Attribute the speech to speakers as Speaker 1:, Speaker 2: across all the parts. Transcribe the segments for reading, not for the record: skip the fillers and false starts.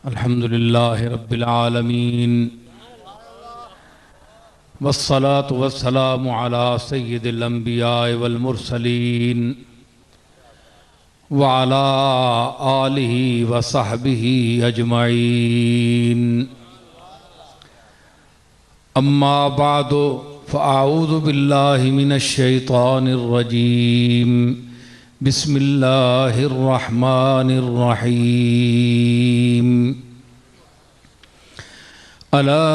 Speaker 1: अल्हम्दुलिल्लाहि रब्बिल आलमीन वस्सलातु वस्सलामु अला सय्यिदिल अंबिया वल मुरसलीन व अला आलिहि व सहबिहि अजमईन। अम्मा बादु फ़अऊज़ु बिल्लाहि मिनश शैतानिर रजीम। बिस्मिल्लाहिर रहमानिर रहीम। अला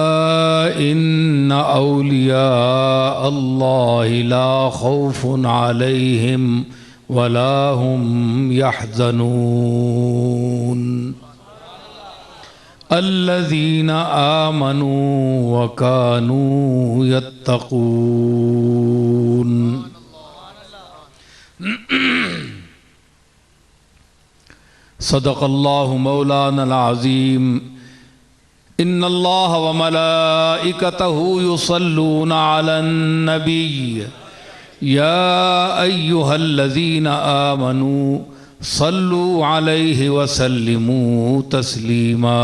Speaker 1: इन्ना औलिया अल्लाहि ला खौफुन अलैहिम वला हुम यहज़नून। अल्लज़ीना आमनू व कानू यत्तक़ून। सदक़ल्लाहु मौलाना अज़ीम। इन्नल्लाह व मलाइकतहु युसल्लूना अलन नबी या अय्युहल्लज़ीना आमनू सल्लु अलैहि व सल्लिमू तस्लीमा।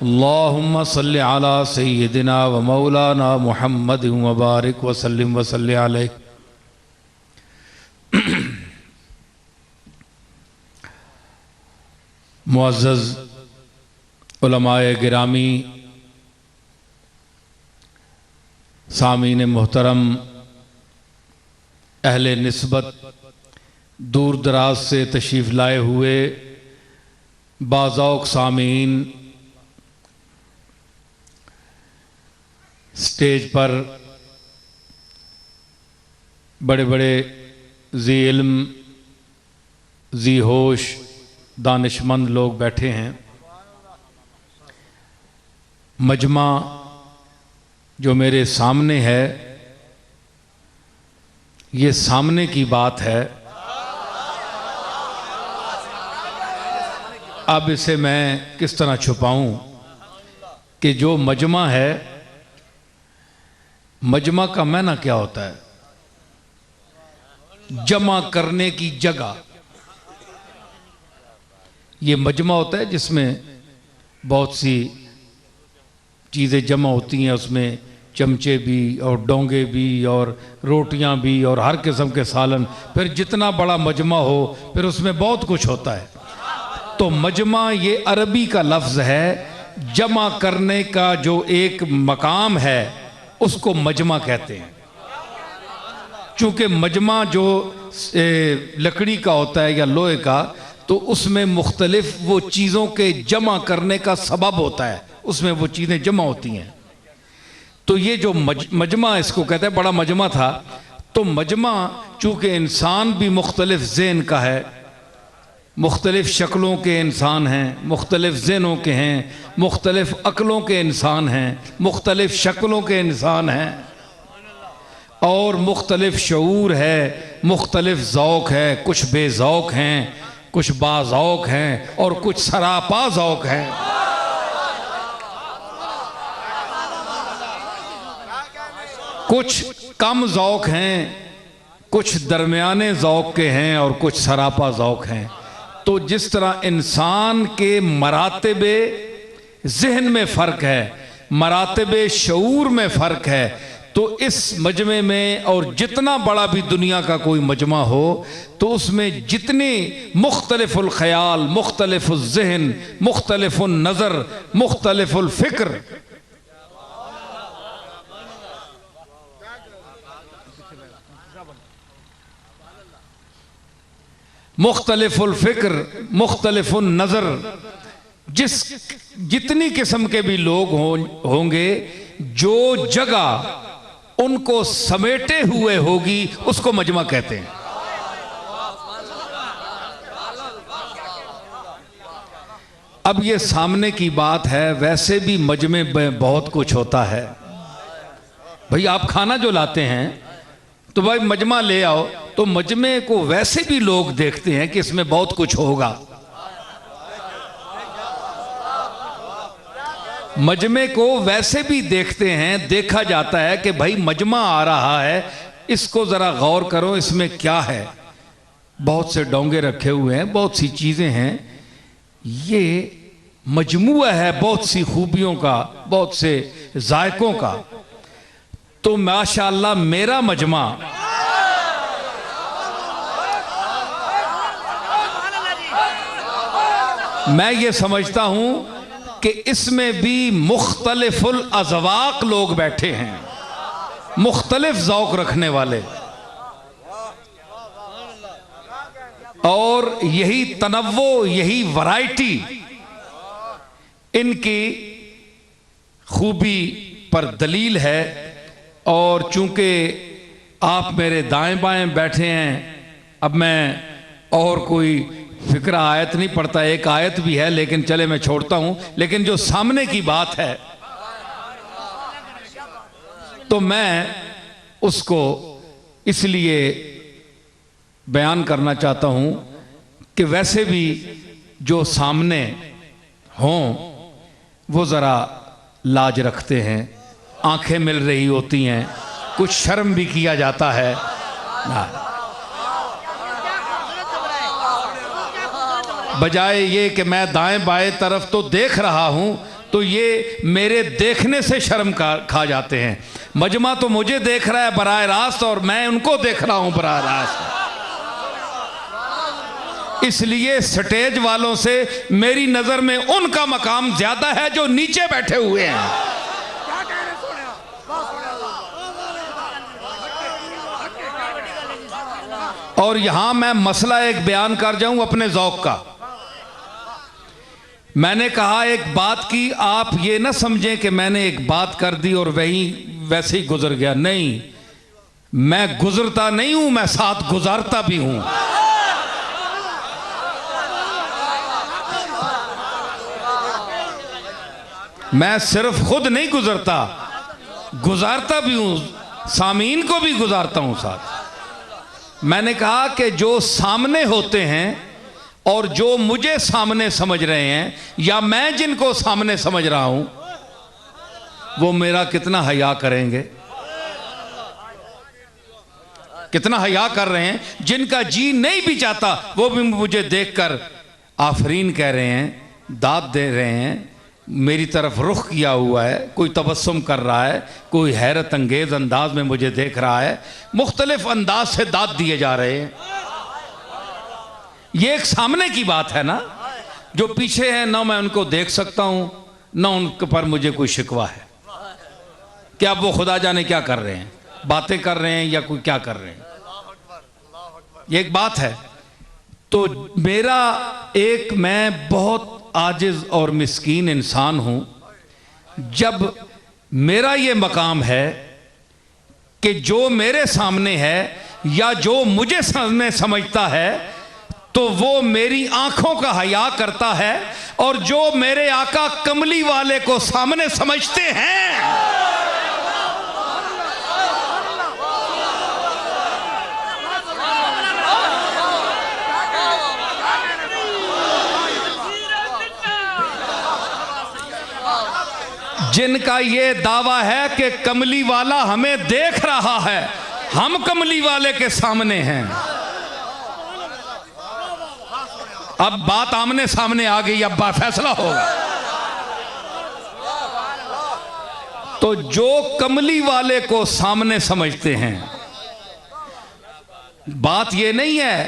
Speaker 1: अल्लाहुम्मा सल्लि अला सय्यिदिना व मौलाना मुहम्मद व बारिक व सल्लिम व सल्लि अलैहि। मुअज़्ज़ज़ उलमाए गिरामी, सामीन मोहतरम, अहले निस्बत, दूर दराज से तशरीफ़ लाए हुए बाज़ौक़ सामीन, स्टेज पर बड़े बड़े ज़ी इल्म, ज़ी होश, दानिशमंद लोग बैठे हैं। मजमा जो मेरे सामने है, ये सामने की बात है। अब इसे मैं किस तरह छुपाऊं कि जो मजमा है, मजमा का मायना क्या होता है? जमा करने की जगह। ये मजमा होता है जिसमें बहुत सी चीज़ें जमा होती हैं। उसमें चमचे भी और डोंगे भी और रोटियां भी और हर किस्म के सालन। फिर जितना बड़ा मजमा हो फिर उसमें बहुत कुछ होता है। तो मजमा ये अरबी का लफ्ज़ है। जमा करने का जो एक मकाम है उसको मजमा कहते हैं। चूँकि मजमा जो लकड़ी का होता है या लोहे का, तो उसमें मुख्तलिफ वो चीज़ों के जमा करने का सबब होता है, उसमें वो चीज़ें जमा होती हैं। तो ये जो मजमा इसको कहते हैं, बड़ा मजमा था। तो मजमा चूँकि इंसान भी मुख्तलिफ ज़हन का है, मुख्तलिफ शक्लों के इंसान हैं, मुख्तलिफ ज़हनों के हैं, मुख्तलिफ अक्लों के इंसान हैं, मुख्तलिफ शक्लों के इंसान हैं और मुख्तलिफ शऊर है, मुख्तलिफ ज़ौक़ है। कुछ बेज़ौक़ हैं, कुछ बाज़ौक़ हैं और कुछ सरापा ज़ौक़ हैं। कुछ कम ज़ौक़ हैं, कुछ दरमियाने ज़ौक़ के हैं और कुछ सरापा ज़ौक़ हैं। तो जिस तरह इंसान के मरातबे ज़हन में फ़र्क है, मरातबे शऊर में फ़र्क है, तो इस मजमे में और जितना बड़ा भी दुनिया का कोई मजमा हो तो उसमें जितने मुख्तलिफुल ख़याल, मुख्तलिफुल ज़हन, मुख्तलिफुल नज़र, मुख्तलिफुल फ़िक्र, मुख्तलिफुल फ़िक्र, मुख्तलिफुल नज़र, जितनी किस्म के भी लोग होंगे, जो जगह उनको समेटे हुए होगी उसको मजमा कहते हैं। अब ये सामने की बात है। वैसे भी मजमे में बहुत कुछ होता है। भाई आप खाना जो लाते हैं तो भाई मजमा ले आओ, तो मजमे को वैसे भी लोग देखते हैं कि इसमें बहुत कुछ होगा। मजमे को वैसे भी देखते हैं, देखा जाता है कि भाई मजमा आ रहा है, इसको ज़रा गौर करो इसमें क्या है। बहुत से डोंगे रखे हुए हैं, बहुत सी चीज़ें हैं। ये मजमुआ है बहुत सी खूबियों का, बहुत से जायकों का। तो माशाअल्लाह मेरा मजमा मैं ये समझता हूं कि इसमें भी मुख्तलिफुल अज़वाक लोग बैठे हैं, मुख्तलिफ ज़ौक़ रखने वाले, और यही तनव्वो, यही वैरायटी इनकी खूबी पर दलील है। और चूंकि आप मेरे दाएं बाएं बैठे हैं, अब मैं और कोई फिक्रा आयत नहीं पढ़ता, एक आयत भी है लेकिन चले मैं छोड़ता हूं। लेकिन जो सामने की बात है तो मैं उसको इसलिए बयान करना चाहता हूं कि वैसे भी जो सामने हों वो ज़रा लाज रखते हैं, आंखें मिल रही होती हैं, कुछ शर्म भी किया जाता है ना, बजाय ये कि मैं दाएं बाएं तरफ तो देख रहा हूं तो ये मेरे देखने से शर्म खा जाते हैं। मजमा तो मुझे देख रहा है बराह रास्त और मैं उनको देख रहा हूं बराह रास्त। इसलिए स्टेज वालों से मेरी नजर में उनका मकाम ज्यादा है जो नीचे बैठे हुए हैं। और यहां मैं मसला एक बयान कर जाऊं अपने ज़ौक़ का। मैंने कहा एक बात की, आप ये ना समझें कि मैंने एक बात कर दी और वैसे ही गुजर गया। नहीं, मैं गुजरता नहीं हूं, मैं साथ गुजारता भी हूं। मैं सिर्फ खुद नहीं गुजरता, गुजारता भी हूं, सामीन को भी गुजारता हूं साथ। मैंने कहा कि जो सामने होते हैं और जो मुझे सामने समझ रहे हैं या मैं जिनको सामने समझ रहा हूं, वो मेरा कितना हया करेंगे, कितना हया कर रहे हैं। जिनका जी नहीं भी चाहता वो भी मुझे देखकर आफरीन कह रहे हैं, दाद दे रहे हैं, मेरी तरफ रुख किया हुआ है, कोई तबस्सुम कर रहा है, कोई हैरत अंगेज अंदाज में मुझे देख रहा है, मुख्तलिफ अंदाज से दाद दिए जा रहे हैं। ये एक सामने की बात है ना। जो पीछे है ना मैं उनको देख सकता हूं ना उनके पर मुझे कोई शिकवा है कि अब वो खुदा जाने क्या कर रहे हैं, बातें कर रहे हैं या कोई क्या कर रहे हैं, ये एक बात है। तो मेरा एक, मैं बहुत आजिज और मिस्कीन इंसान हूं। जब मेरा ये मकाम है कि जो मेरे सामने है या जो मुझे सामने समझता है तो वो मेरी आंखों का हया करता है, और जो मेरे आका कमली वाले को सामने समझते हैं जिनका ये दावा है कि कमली वाला हमें देख रहा है, हम कमली वाले के सामने हैं। अब बात आमने सामने आ गई, अब फैसला होगा। तो जो कमली वाले को सामने समझते हैं, बात यह नहीं है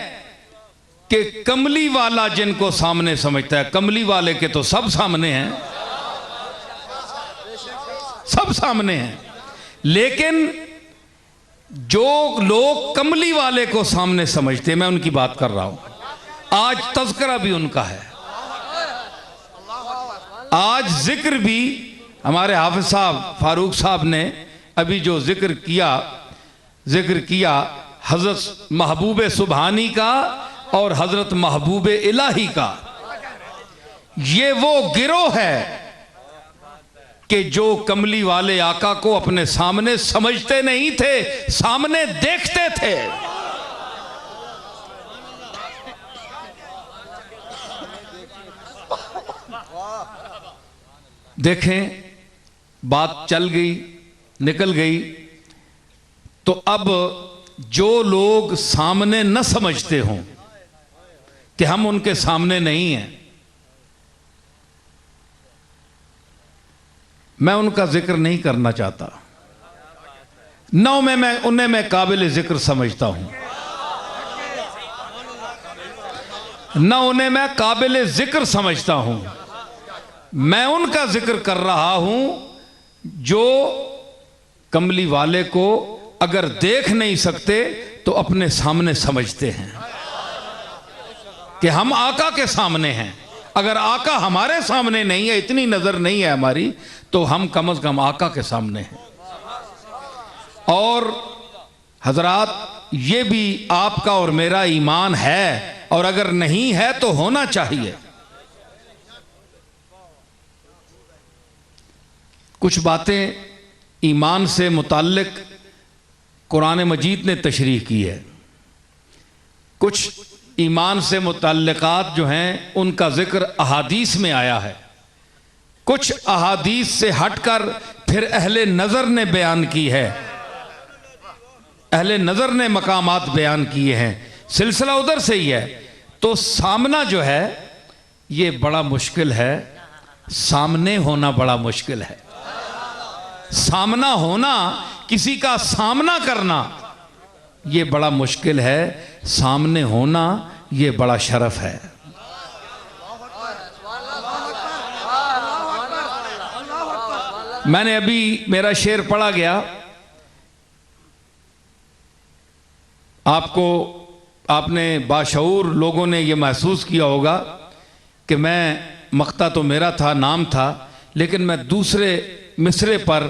Speaker 1: कि कमली वाला जिनको सामने समझता है, कमली वाले के तो सब सामने हैं, सब सामने हैं। लेकिन जो लोग कमली वाले को सामने समझते हैं, मैं उनकी बात कर रहा हूं। आज तज़किरा भी उनका है, आज जिक्र भी हमारे हाफिज साहब फारूक साहब ने अभी जो जिक्र किया हजरत महबूब सुबहानी का और हजरत महबूब इलाही का। ये वो गिरोह है कि जो कमली वाले आका को अपने सामने समझते नहीं थे, सामने देखते थे। देखें, बात चल गई, निकल गई। तो अब जो लोग सामने न समझते हों कि हम उनके सामने नहीं हैं, मैं उनका जिक्र नहीं करना चाहता, न उन्हें मैं काबिल जिक्र समझता हूं, न उन्हें मैं काबिल जिक्र समझता हूं। मैं उनका जिक्र कर रहा हूं जो कमली वाले को अगर देख नहीं सकते तो अपने सामने समझते हैं कि हम आका के सामने हैं। अगर आका हमारे सामने नहीं है, इतनी नजर नहीं है हमारी, तो हम कम से कम आका के सामने हैं। और हजरात, ये भी आपका और मेरा ईमान है, और अगर नहीं है तो होना चाहिए। कुछ बातें ईमान से मुताल्लिक कुरान मजीद ने तशरीह की है, कुछ ईमान से मुताल्लिकात जो हैं उनका जिक्र अहादीस में आया है, कुछ अहादीस से हटकर फिर अहले नज़र ने बयान की है, अहले नज़र ने मकामात बयान किए हैं, सिलसिला उधर से ही है। तो सामना जो है ये बड़ा मुश्किल है, सामने होना बड़ा मुश्किल है। सामना होना, किसी का सामना करना ये बड़ा मुश्किल है, सामने होना ये बड़ा शरफ है। मैंने अभी मेरा शेर पढ़ा गया, आपने बाशऊर लोगों ने ये महसूस किया होगा कि मैं, मक्ता तो मेरा था, नाम था, लेकिन मैं दूसरे मिसरे पर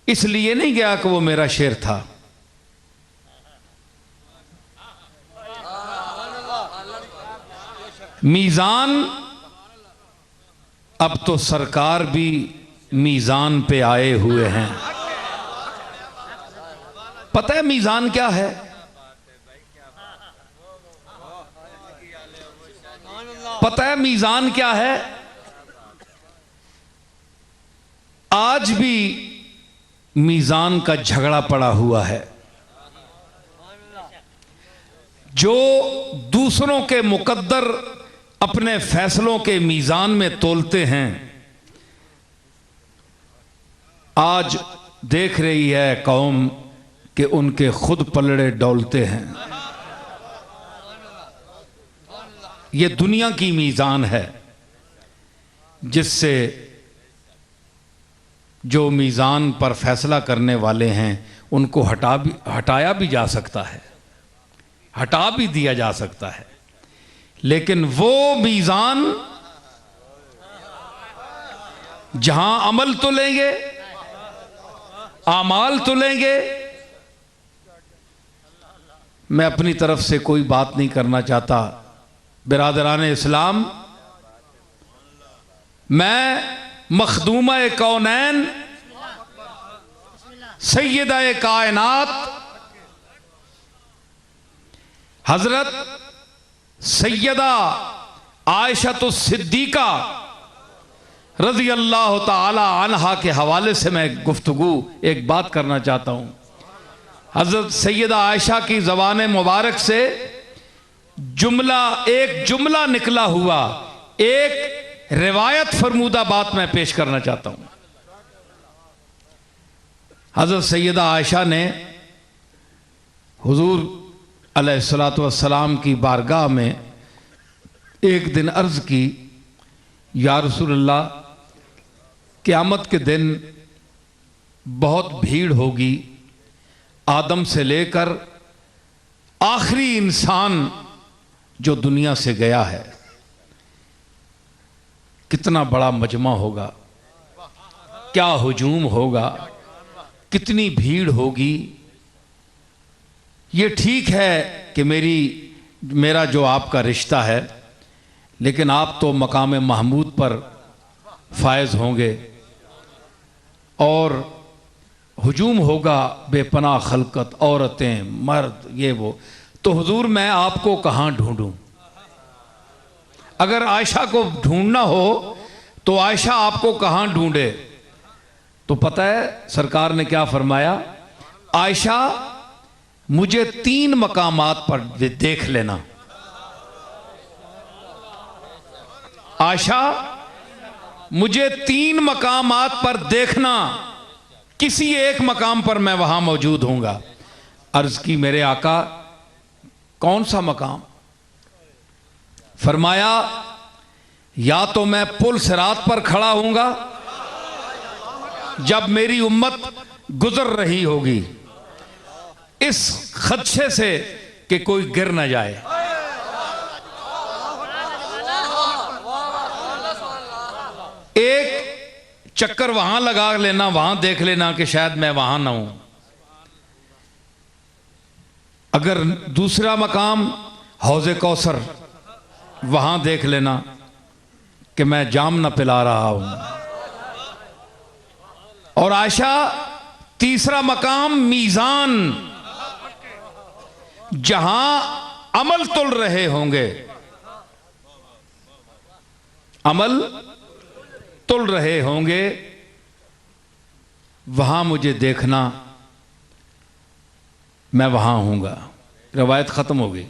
Speaker 1: इसलिए नहीं गया कि वो मेरा शेर था। मीज़ान, अब तो सरकार भी मीज़ान पे आए हुए हैं। पता है मीज़ान क्या है? पता है मीज़ान क्या है? आज भी मीज़ान का झगड़ा पड़ा हुआ है। जो दूसरों के मुकद्दर अपने फैसलों के मीज़ान में तोलते हैं, आज देख रही है कौम कि उनके खुद पलड़े डोलते हैं। ये दुनिया की मीज़ान है जिससे जो मीज़ान पर फैसला करने वाले हैं उनको हटाया भी जा सकता है, हटा भी दिया जा सकता है, लेकिन वो मीज़ान जहां अमल तो लेंगे, आमाल तो लेंगे। मैं अपनी तरफ से कोई बात नहीं करना चाहता, बिरादरान इस्लाम, मैं मखदूमा कौनैन सैयदा कायनात हजरत सैयदा आयशा सिद्दीका रज़ी अल्लाह ताला अन्हा के हवाले से मैं गुफ्तगू एक बात करना चाहता हूँ। हजरत सैयदा आयशा की ज़बान मुबारक से एक जुमला निकला हुआ, एक रिवायत फरमूदा बात मैं पेश करना चाहता हूँ। हजरत सैयदा आयशा ने हुजूर अलैहिस्सलातु वस्सलाम की बारगाह में एक दिन अर्ज़ की, या रसूलल्लाह, क़यामत के दिन बहुत भीड़ होगी, आदम से लेकर आखिरी इंसान जो दुनिया से गया है, कितना बड़ा मजमा होगा, क्या हुजूम होगा, कितनी भीड़ होगी। ये ठीक है कि मेरा जो आपका रिश्ता है, लेकिन आप तो मकाम महमूद पर फायज होंगे और हुजूम होगा बेपनाह खलकत, औरतें, मर्द, ये वो। तो हुजूर मैं आपको कहाँ ढूंढूं? अगर आयशा को ढूंढना हो तो आयशा आपको कहाँ ढूंढे? तो पता है सरकार ने क्या फरमाया? आयशा मुझे 3 मकामात पर देख लेना। आयशा मुझे 3 मकामात पर देखना, किसी एक मकाम पर मैं वहां मौजूद होऊंगा। अर्ज की मेरे आका कौन सा मकाम? फरमाया या तो मैं पुल सिरात पर खड़ा होऊंगा जब मेरी उम्मत गुजर रही होगी, इस खदशे से कि कोई गिर न जाए। एक चक्कर वहां लगा लेना, वहां देख लेना कि शायद मैं वहां ना हूं। अगर दूसरा मकाम हौज़े कौसर, वहां देख लेना कि मैं जाम ना पिला रहा हूं। और आयशा तीसरा मकाम मीज़ान, जहां अमल तुल रहे होंगे, अमल तुल रहे होंगे, वहां मुझे देखना, मैं वहां हूंगा। रवायत ख़त्म हो गई।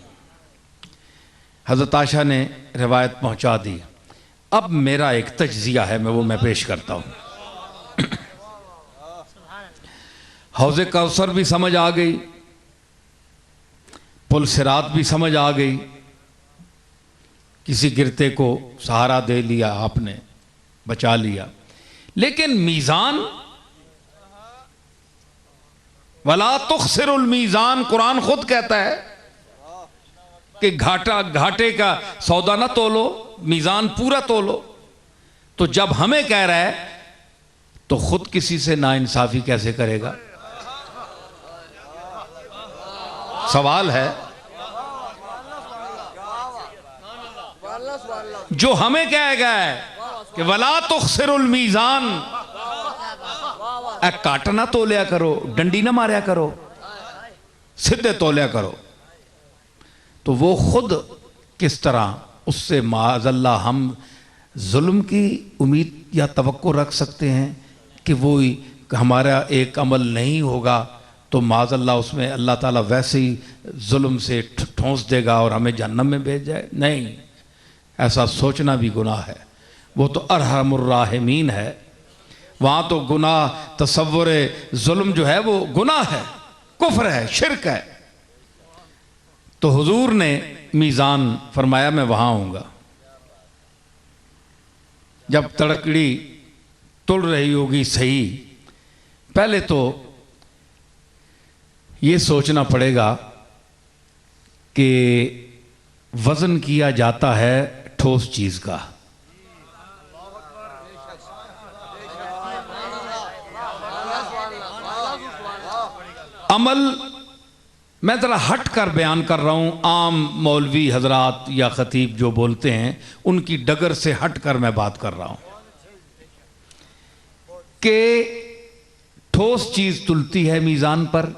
Speaker 1: हज़रत आयशा ने रवायत पहुंचा दी। अब मेरा एक तज्ज़िया है, मैं पेश करता हूं। हौज़े कौसर भी समझ आ गई, पुल सिरात भी समझ आ गई, किसी गिरते को सहारा दे लिया आपने, बचा लिया। लेकिन मीज़ान, वला तुखसिरुल मीज़ान, कुरान खुद कहता है कि घाटे का सौदा ना तोलो, मीज़ान पूरा तोलो। तो जब हमें कह रहा है तो खुद किसी से नाइंसाफी कैसे करेगा? सवाल है। जो हमें कहा गया है कि वला तुखसिरुल मीज़ान, काट ना तोलिया करो, डंडी ना मारिया करो, सीधे तोलिया करो। तो वो खुद किस तरह उससे माज़अल्लाह हम जुल्म की उम्मीद या तवक्को रख सकते हैं कि वो हमारा एक अमल नहीं होगा तो माज़अल्लाह उसमें अल्लाह ताला वैसे ही जुल्म से ठोंस देगा और हमें जहन्नम में भेज जाए? नहीं, ऐसा सोचना भी गुनाह है। वो तो अरहमुर राहिमीन है। वहाँ तो गुनाह, तसव्वुर जुल्म जो है वो गुनाह है, कुफ्र है, शिरक है। तो हुजूर ने मीज़ान फरमाया मैं वहाँ आऊँगा। जब तड़कड़ी तुल रही होगी सही, पहले तो ये सोचना पड़ेगा कि वज़न किया जाता है ठोस चीज़ का। अमल मैं ज़रा हट कर बयान कर रहा हूँ, आम मौलवी हजरात या ख़तीब जो बोलते हैं उनकी डगर से हट कर मैं बात कर रहा हूँ कि ठोस चीज़ तुलती है मीज़ान पर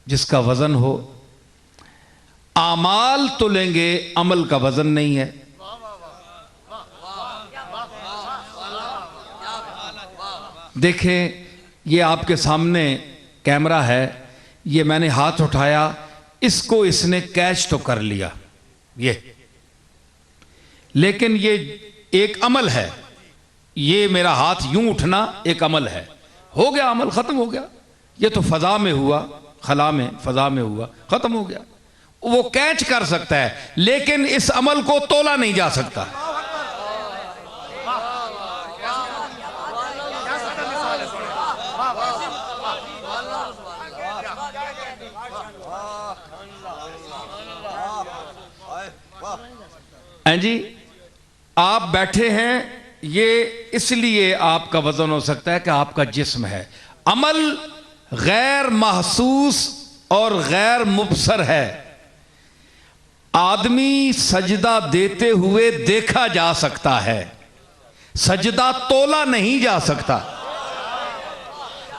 Speaker 1: जिसका वज़न हो। आमाल तुलेंगे, अमल का वज़न नहीं है। देखें, ये आपके सामने कैमरा है, ये मैंने हाथ उठाया, इसको इसने कैच तो कर लिया ये, लेकिन ये एक अमल है। ये मेरा हाथ यूं उठना एक अमल है। हो गया, अमल खत्म हो गया। ये तो फजा में हुआ, खला में, फजा में हुआ, खत्म हो गया। वो कैच कर सकता है लेकिन इस अमल को तोला नहीं जा सकता। हैं जी, आप बैठे हैं, ये इसलिए आपका वजन हो सकता है कि आपका जिस्म है। अमल गैर महसूस और गैर मुबसर है। आदमी सजदा देते हुए देखा जा सकता है, सजदा तोला नहीं जा सकता।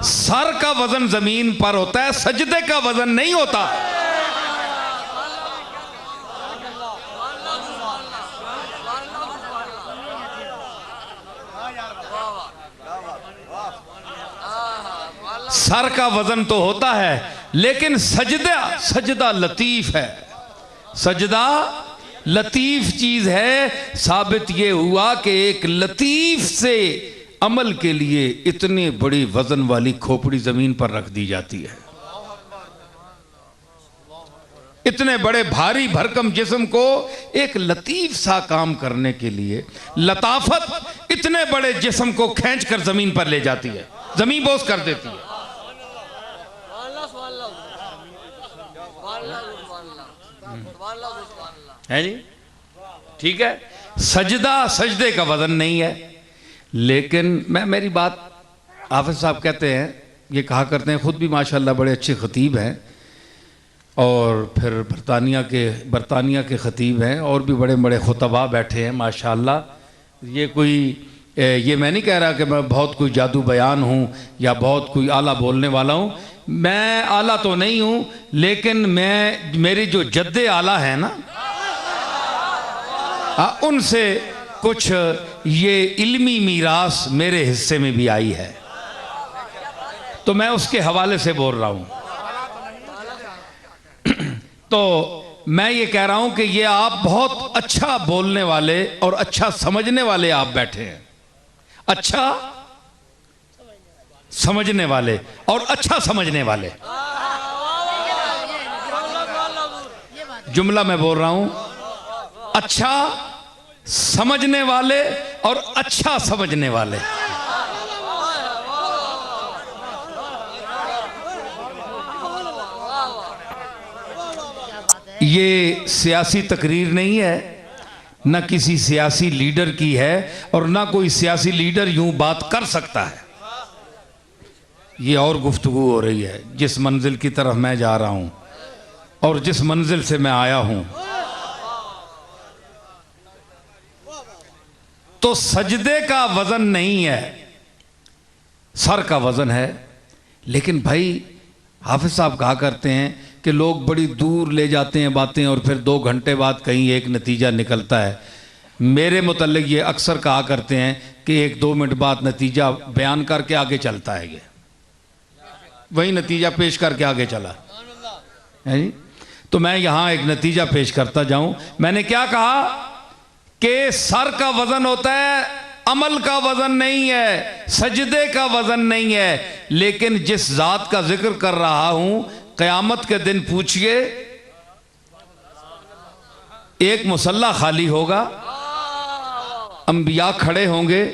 Speaker 1: सर का वजन जमीन पर होता है, सजदे का वजन नहीं होता। सर का वजन तो होता है लेकिन सजदा लतीफ है, सजदा लतीफ़ चीज़ है। साबित ये हुआ कि एक लतीफ़ से अमल के लिए इतनी बड़ी वजन वाली खोपड़ी ज़मीन पर रख दी जाती है। इतने बड़े भारी भरकम जिस्म को एक लतीफ़ सा काम करने के लिए लताफत इतने बड़े जिस्म को खींचकर ज़मीन पर ले जाती है, ज़मीन बोझ कर देती है। है जी, ठीक है। सजदा सजदे का वजन नहीं है। लेकिन मेरी बात हाफिज साहब कहते हैं, ये कहा करते हैं, ख़ुद भी माशाल्लाह बड़े अच्छे ख़तीब हैं और फिर बरतानिया के ख़तीब हैं और भी बड़े बड़े खुतबा बैठे हैं माशाल्लाह। ये मैं नहीं कह रहा कि मैं बहुत कोई जादू बयान हूँ या बहुत कोई आला बोलने वाला हूँ। मैं आला तो नहीं हूँ, लेकिन मेरी जो जद्दे आला है ना, उनसे कुछ ये इल्मी मीरास मेरे हिस्से में भी आई है, तो मैं उसके हवाले से बोल रहा हूँ। तो मैं ये कह रहा हूँ कि ये आप बहुत अच्छा बोलने वाले और अच्छा समझने वाले आप बैठे हैं, अच्छा समझने वाले और अच्छा समझने वाले। जुमला मैं बोल रहा हूं, अच्छा समझने वाले और अच्छा समझने वाले। ये सियासी तकरीर नहीं है, न किसी सियासी लीडर की है और ना कोई सियासी लीडर यूं बात कर सकता है। ये और गुफ्तगू हो रही है जिस मंजिल की तरफ मैं जा रहा हूं और जिस मंजिल से मैं आया हूं। तो सजदे का वजन नहीं है, सर का वजन है। लेकिन भाई हाफिज साहब कहा करते हैं कि लोग बड़ी दूर ले जाते हैं बातें और फिर 2 घंटे बाद कहीं एक नतीजा निकलता है। मेरे मुतल्लिक ये अक्सर कहा करते हैं कि 1-2 मिनट बाद नतीजा बयान करके आगे चलता है, ये वही नतीजा पेश करके आगे चला है जी। तो मैं यहाँ एक नतीजा पेश करता जाऊँ। मैंने क्या कहा कि सर का वजन होता है, अमल का वजन नहीं है, सजदे का वजन नहीं है। लेकिन जिस जात का जिक्र कर रहा हूं, क़यामत के दिन पूछिए, एक मुसल्ला खाली होगा, अंबिया खड़े होंगे,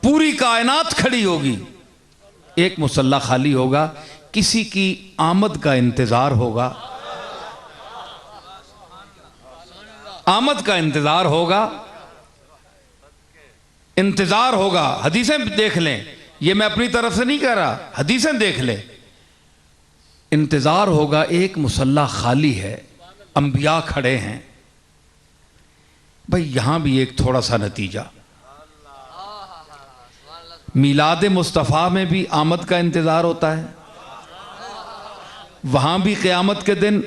Speaker 1: पूरी कायनात खड़ी होगी, एक मुसल्ला खाली होगा, किसी की आमद का इंतजार होगा, आमद का इंतजार होगा, इंतजार होगा। हदीसें देख लें, ये मैं अपनी तरफ से नहीं कह रहा, हदीसें देख लें। इंतजार होगा, एक मुसल्ला खाली है, अंबिया खड़े हैं। भाई यहां भी एक थोड़ा सा नतीजा, मिलाद मुस्तफ़ा में भी आमद का इंतजार होता है, वहां भी क़यामत के दिन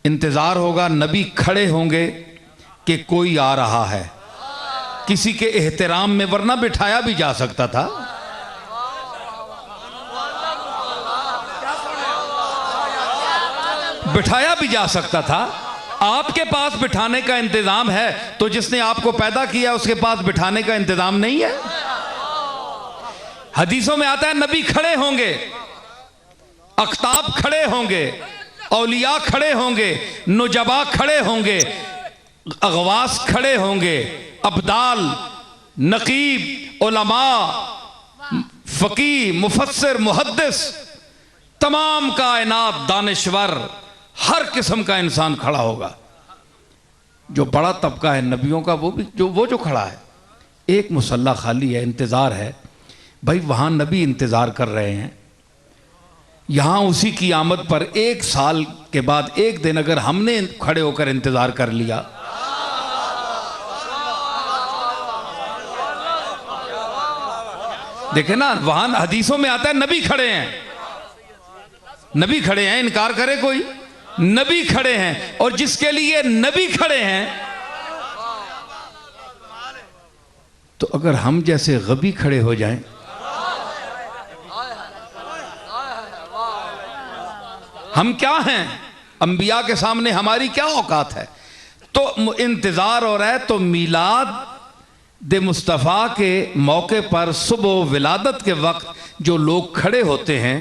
Speaker 1: इंतजार होगा, नबी खड़े होंगे कि कोई आ रहा है, किसी के एहतराम में, वरना बिठाया भी जा सकता था। बिठाया भी जा सकता था। आपके पास बिठाने का इंतजाम है तो जिसने आपको पैदा किया उसके पास बिठाने का इंतजाम नहीं है। हदीसों में आता है नबी खड़े होंगे, अख्ताब खड़े होंगे, औलिया खड़े होंगे, नुजबा खड़े होंगे, अगवास खड़े होंगे, अब्दाल, नकीब, उलमा, फकी, मुफस्सिर, मुहद्दिस, तमाम कायनात, दानिश्वर, हर किस्म का इंसान खड़ा होगा। जो बड़ा तबका है नबियों का वो जो खड़ा है, एक मुसल्ला खाली है, इंतज़ार है। भाई वहाँ नबी इंतज़ार कर रहे हैं, यहाँ उसी की आमद पर 1 साल के बाद एक दिन अगर हमने खड़े होकर इंतज़ार कर लिया, देखे ना, वहां हदीसों में आता है नबी खड़े हैं, नबी खड़े हैं, इनकार करे कोई? नबी खड़े हैं। और जिसके लिए नबी खड़े हैं, तो अगर हम जैसे गबी खड़े हो जाएं, हम क्या हैं? अंबिया के सामने हमारी क्या औकात है? तो इंतज़ार हो रहा है। तो मीलाद दे मुस्तफ़ा के मौके पर सुबह विलादत के वक्त जो लोग खड़े होते हैं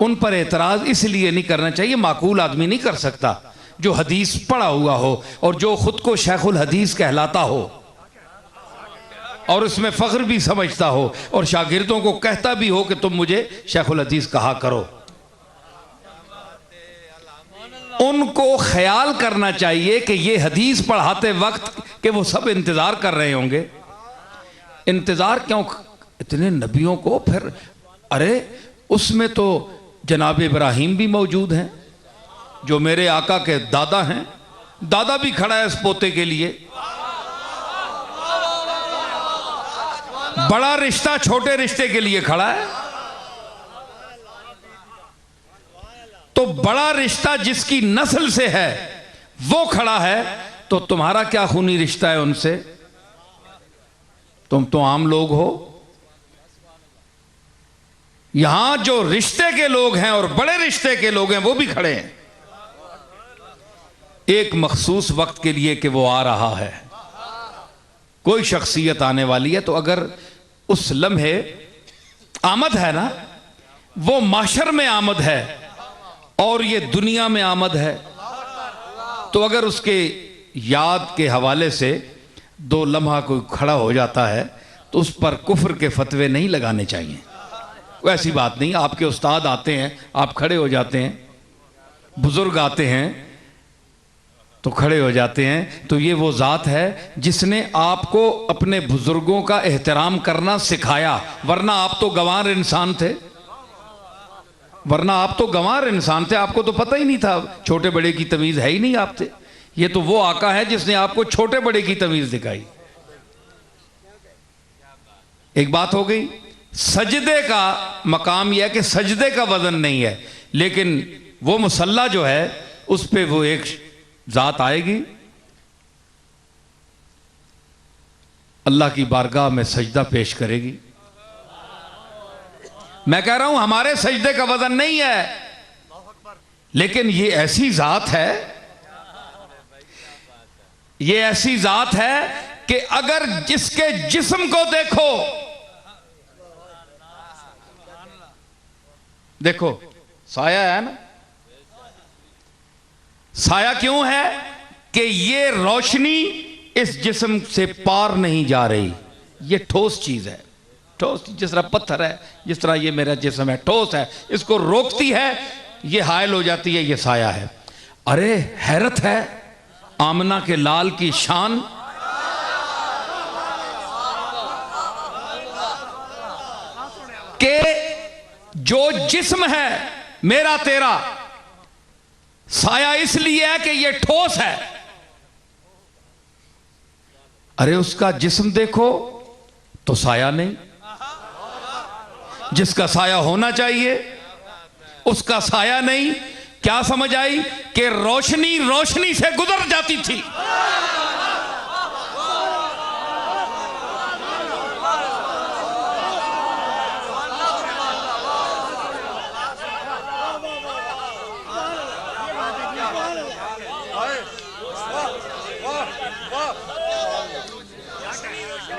Speaker 1: उन पर एतराज़ इसलिए नहीं करना चाहिए, माकूल आदमी नहीं कर सकता जो हदीस पढ़ा हुआ हो और जो खुद को शेखुल हदीस कहलाता हो और उसमें फ़ख्र भी समझता हो और शागिर्दों को कहता भी हो कि तुम मुझे शेखुल हदीस कहा करो। उनको ख्याल करना चाहिए कि ये हदीस पढ़ाते वक्त कि वो सब इंतज़ार कर रहे होंगे। इंतज़ार क्यों इतने नबियों को? फिर अरे उसमें तो जनाब इब्राहीम भी मौजूद हैं जो मेरे आका के दादा हैं। दादा भी खड़ा है इस पोते के लिए। बड़ा रिश्ता छोटे रिश्ते के लिए खड़ा है। तो बड़ा रिश्ता जिसकी नस्ल से है वो खड़ा है, तो तुम्हारा क्या खूनी रिश्ता है उनसे? तुम तो आम लोग हो। यहां जो रिश्ते के लोग हैं और बड़े रिश्ते के लोग हैं वो भी खड़े हैं एक मखसूस वक्त के लिए कि वो आ रहा है, कोई शख्सियत आने वाली है। तो अगर उस लम्हे आमद है ना, वो माशर में आमद है और ये दुनिया में आमद है, तो अगर उसके याद के हवाले से दो लम्हा कोई खड़ा हो जाता है तो उस पर कुफ्र के फतवे नहीं लगाने चाहिए। वैसी बात नहीं, आपके उस्ताद आते हैं आप खड़े हो जाते हैं, बुजुर्ग आते हैं तो खड़े हो जाते हैं। तो ये वो ज़ात है जिसने आपको अपने बुजुर्गों का एहतराम करना सिखाया, वरना आप तो गंवार इंसान थे। आपको तो पता ही नहीं था, छोटे बड़े की तमीज़ है ही नहीं आप थे। ये तो वो आका है जिसने आपको छोटे बड़े की तमीज़ दिखाई। एक बात हो गई। सजदे का मकाम यह है कि सजदे का वजन नहीं है, लेकिन वो मुसल्ला जो है उस पे वो एक जात आएगी, अल्लाह की बारगाह में सजदा पेश करेगी। मैं कह रहा हूं हमारे सजदे का वजन नहीं है, लेकिन ये ऐसी जात है, ये ऐसी जात है कि अगर जिसके जिस्म को देखो साया है ना, साया क्यों है कि ये रोशनी इस जिस्म से पार नहीं जा रही। ये ठोस चीज है, ठोस, जिस तरह पत्थर है, जिस तरह ये मेरा जिस्म है, ठोस है, इसको रोकती है, ये हायल हो जाती है, ये साया है। अरे हैरत है आमना के लाल की शान, के जो जिस्म है मेरा तेरा, साया इसलिए है कि ये ठोस है। अरे उसका जिस्म देखो तो साया नहीं, जिसका साया होना चाहिए उसका साया नहीं। क्या समझ आई कि रोशनी रोशनी से गुजर जाती थी।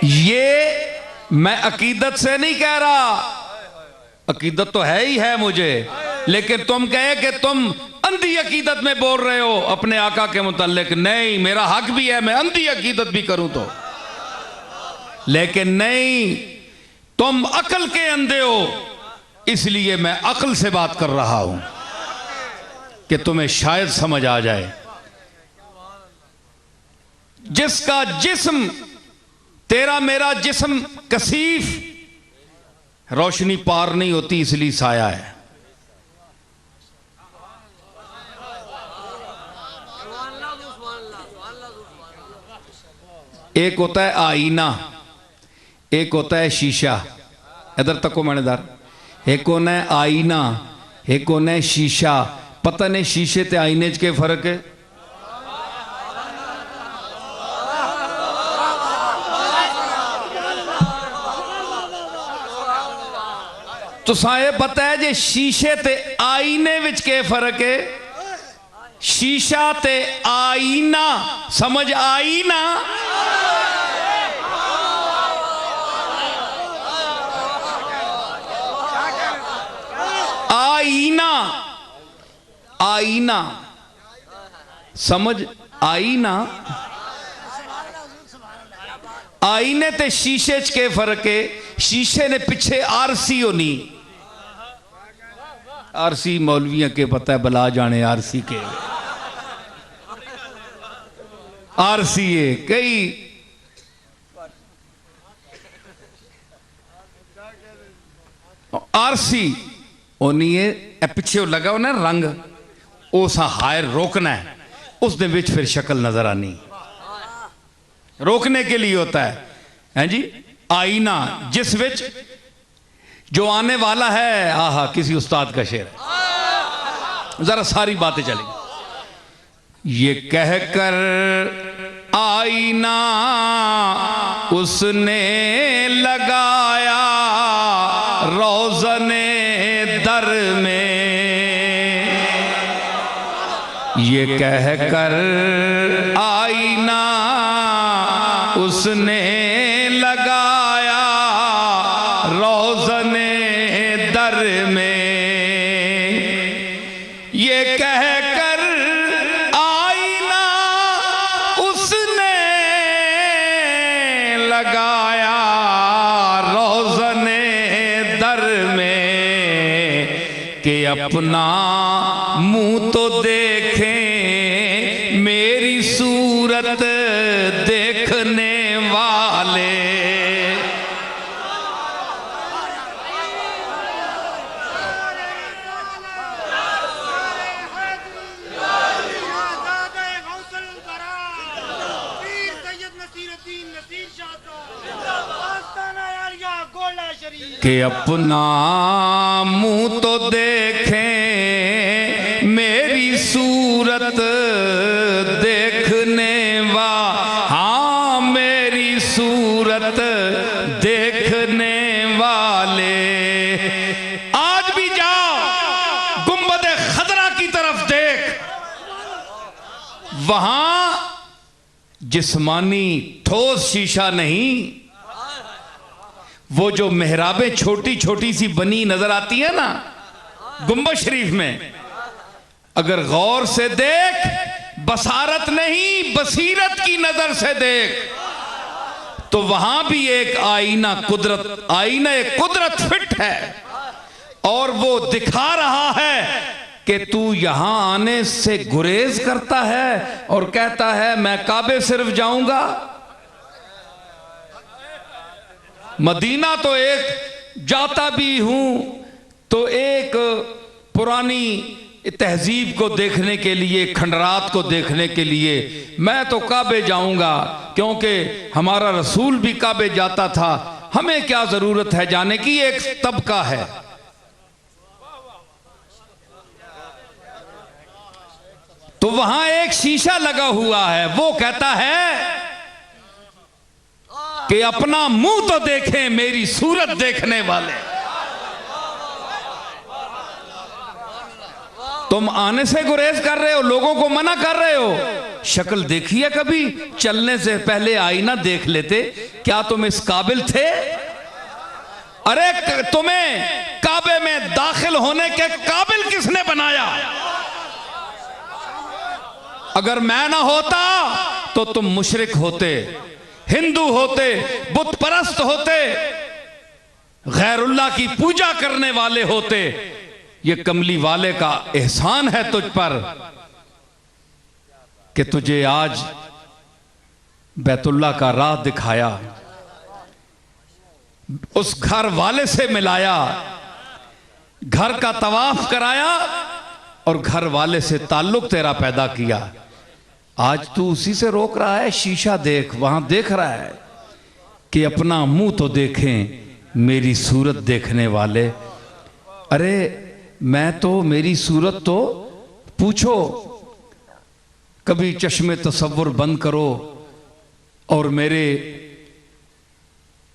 Speaker 1: ये मैं अकीदत से नहीं कह रहा, अकीदत तो है ही है मुझे, लेकिन तुम कहे कि तुम अंधी अकीदत में बोल रहे हो अपने आका के मुताल्लिक। नहीं, मेरा हक भी है मैं अंधी अकीदत भी करूं तो, लेकिन नहीं, तुम अक्ल के अंधे हो, इसलिए मैं अक्ल से बात कर रहा हूं कि तुम्हें शायद समझ आ जाए। जिसका जिस्म तेरा मेरा जिस्म कसीफ, रोशनी पार नहीं होती, इसलिए साया है। एक होता है आईना, एक होता है शीशा। इधर तक को मैनेदार, एक होना है आईना, एक होना है शीशा। पता नहीं शीशे ते आईने च के फर्क है? तो साहे पता है जे शीशे ते आईने विच के फर्क है? शीशा ते आईना, समझ आई ना? आईना, आईना, समझ आई ना? आईने ते शीशे च के फर्क है? शीशे ने पिछे आरसी होनी। आरसी मौलवियां के पता है, बला जाने आरसी के। आरसी है कई आरसी होनी है, पिछे लगा होना रंग, उस हायर रोकना है, उस दे विच फिर शक्ल नजर आनी, रोकने के लिए होता है जी। आईना जिस विच जो आने वाला है, आहा किसी उस्ताद का शेर है, जरा सारी बातें चलेंगी। ये कहकर आईना उसने लगाया रोज़ने दर में, ये कहकर आईना उसने लगाया रोज़ने दर में, ये कहकर आईना उसने लगाया रोज़ने दर में, कि अपना मुंह तो देखें मेरी सूरत देखने वाले। कि अपना मुंह तो देखें मेरी सूरत देखने हाँ मेरी सूरत देखने वाले। आज भी जाओ गुंबद खदरा की तरफ देख, वहां जिस्मानी ठोस शीशा नहीं, वो जो मेहराबें छोटी छोटी सी बनी नजर आती है ना गुंबद शरीफ में, अगर गौर से देख, बसारत नहीं बसीरत की नजर से देख, तो वहां भी एक आईना कुदरत, आईना एक कुदरत फिट है, और वो दिखा रहा है कि तू यहां आने से गुरेज करता है और कहता है मैं काबे सिर्फ जाऊंगा। मदीना तो एक जाता भी हूं तो एक पुरानी तहजीब को देखने के लिए, खंडरात को देखने के लिए, मैं तो काबे जाऊंगा क्योंकि हमारा रसूल भी काबे जाता था, हमें क्या जरूरत है जाने की, एक तबका है। तो वहां एक शीशा लगा हुआ है, वो कहता है कि अपना मुंह तो देखें मेरी सूरत देखने वाले। तुम आने से गुरेज कर रहे हो, लोगों को मना कर रहे हो, शक्ल देखी है कभी? चलने से पहले आईना देख लेते, क्या तुम इस काबिल थे? अरे तुम्हें काबे में दाखिल होने के काबिल किसने बनाया? अगर मैं ना होता तो तुम मुशरिक होते, हिंदू होते, बुत परस्त होते, गैरुल्लाह की पूजा करने वाले होते। ये कमली वाले का एहसान है तुझ पर कि तुझे आज बैतुल्लाह का राह दिखाया, उस घर वाले से मिलाया, घर का तवाफ कराया और घर वाले से ताल्लुक तेरा पैदा किया। आज तू उसी से रोक रहा है, शीशा देख, वहां देख रहा है कि अपना मुंह तो देखें मेरी सूरत देखने वाले। अरे मैं तो, मेरी सूरत तो पूछो, कभी चश्मे तसव्वुर बंद करो और मेरे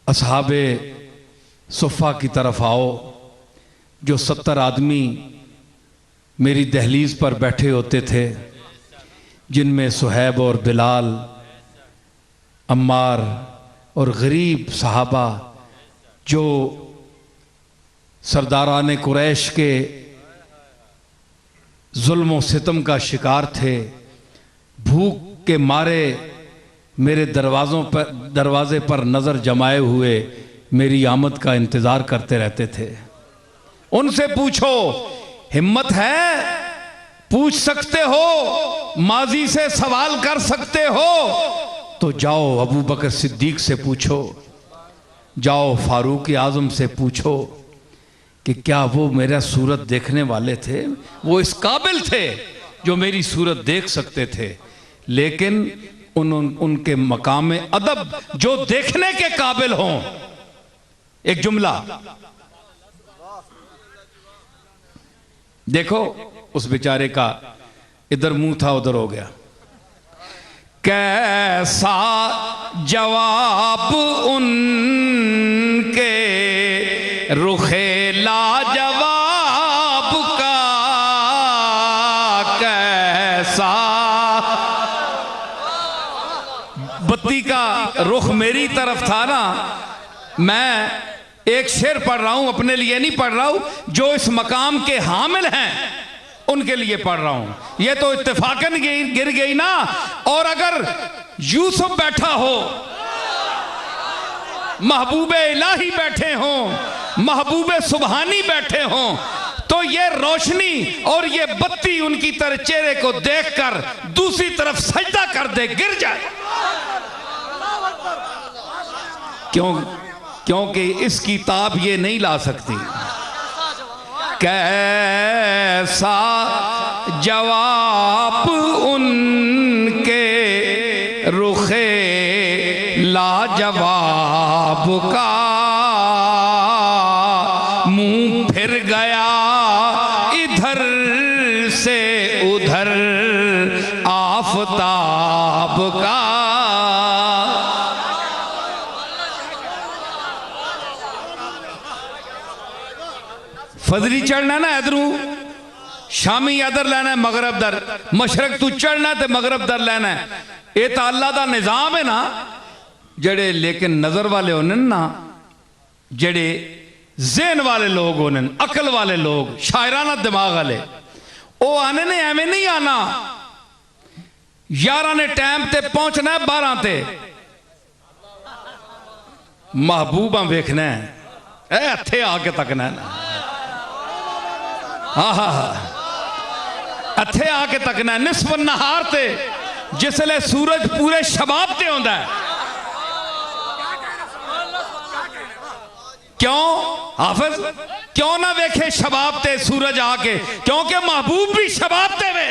Speaker 1: असहाबे सुफ़ा की तरफ आओ, जो 70 आदमी मेरी दहलीज पर बैठे होते थे, जिनमें सुहैब और बिलाल, अम्मार और गरीब सहाबा जो सरदारान कुरैश के जुल्म व सितम का शिकार थे, भूख के मारे मेरे दरवाजे पर नज़र जमाए हुए मेरी आमद का इंतज़ार करते रहते थे। उनसे पूछो, हिम्मत है, पूछ सकते हो, माजी से सवाल कर सकते हो तो जाओ अबू बकर सिद्दीक से पूछो, जाओ फारूक आज़म से पूछो कि क्या वो मेरा सूरत देखने वाले थे, वो इस काबिल थे जो मेरी सूरत देख सकते थे। लेकिन उनके मकाम अदब जो देखने के काबिल हों। एक जुमला देखो, उस बेचारे का इधर मुंह था उधर हो गया। कैसा जवाब उनके रुखे लाजवाब का, कैसा बत्ती का रुख मेरी तरफ था ना। मैं एक शेर पढ़ रहा हूं, अपने लिए नहीं पढ़ रहा हूं, जो इस मकाम के हामिल हैं उनके लिए पढ़ रहा हूं। ये तो इत्तेफाकन गिर गई ना। और अगर यूसुफ बैठा हो, महबूबे इलाही बैठे हों, महबूबे सुबहानी बैठे हों, तो ये रोशनी और ये बत्ती उनकी तरह चेहरे को देखकर दूसरी तरफ सजदा कर दे, गिर जाए। क्योंकि इसकी ताब ये नहीं ला सकती। कैसा जवाब उनके रुखे लाजवाब का, मुंह फिर गया इधर से उधर आफताब का। फजरी चढ़ना ना इधरू, शामी इधर लेना है, मगरब दर, मशरक तू चढ़ना ते मगरब दर लेना है। ये तो अल्लाह का निज़ाम है ना। जड़े लेकिन नजर वाले होने ना, जड़े ज़हन वाले लोग होने, अकल वाले लोग, शायराना दिमाग वाले, वो आने ने एवं नहीं आना। 11 ने टाइम ते पहुंचना है, 12 ते महबूबा वेखना है, इत्थे आके तकना है ना। हाँ हाँ हाँ, इत्थे आके तकना है। निस्फ नहार ते जिसले सूरज पूरे शबाब ते होंदा है। क्यों हाफिज, क्यों ना वेखे शबाब ते सूरज आके? क्योंकि महबूब भी शबाब ते वे।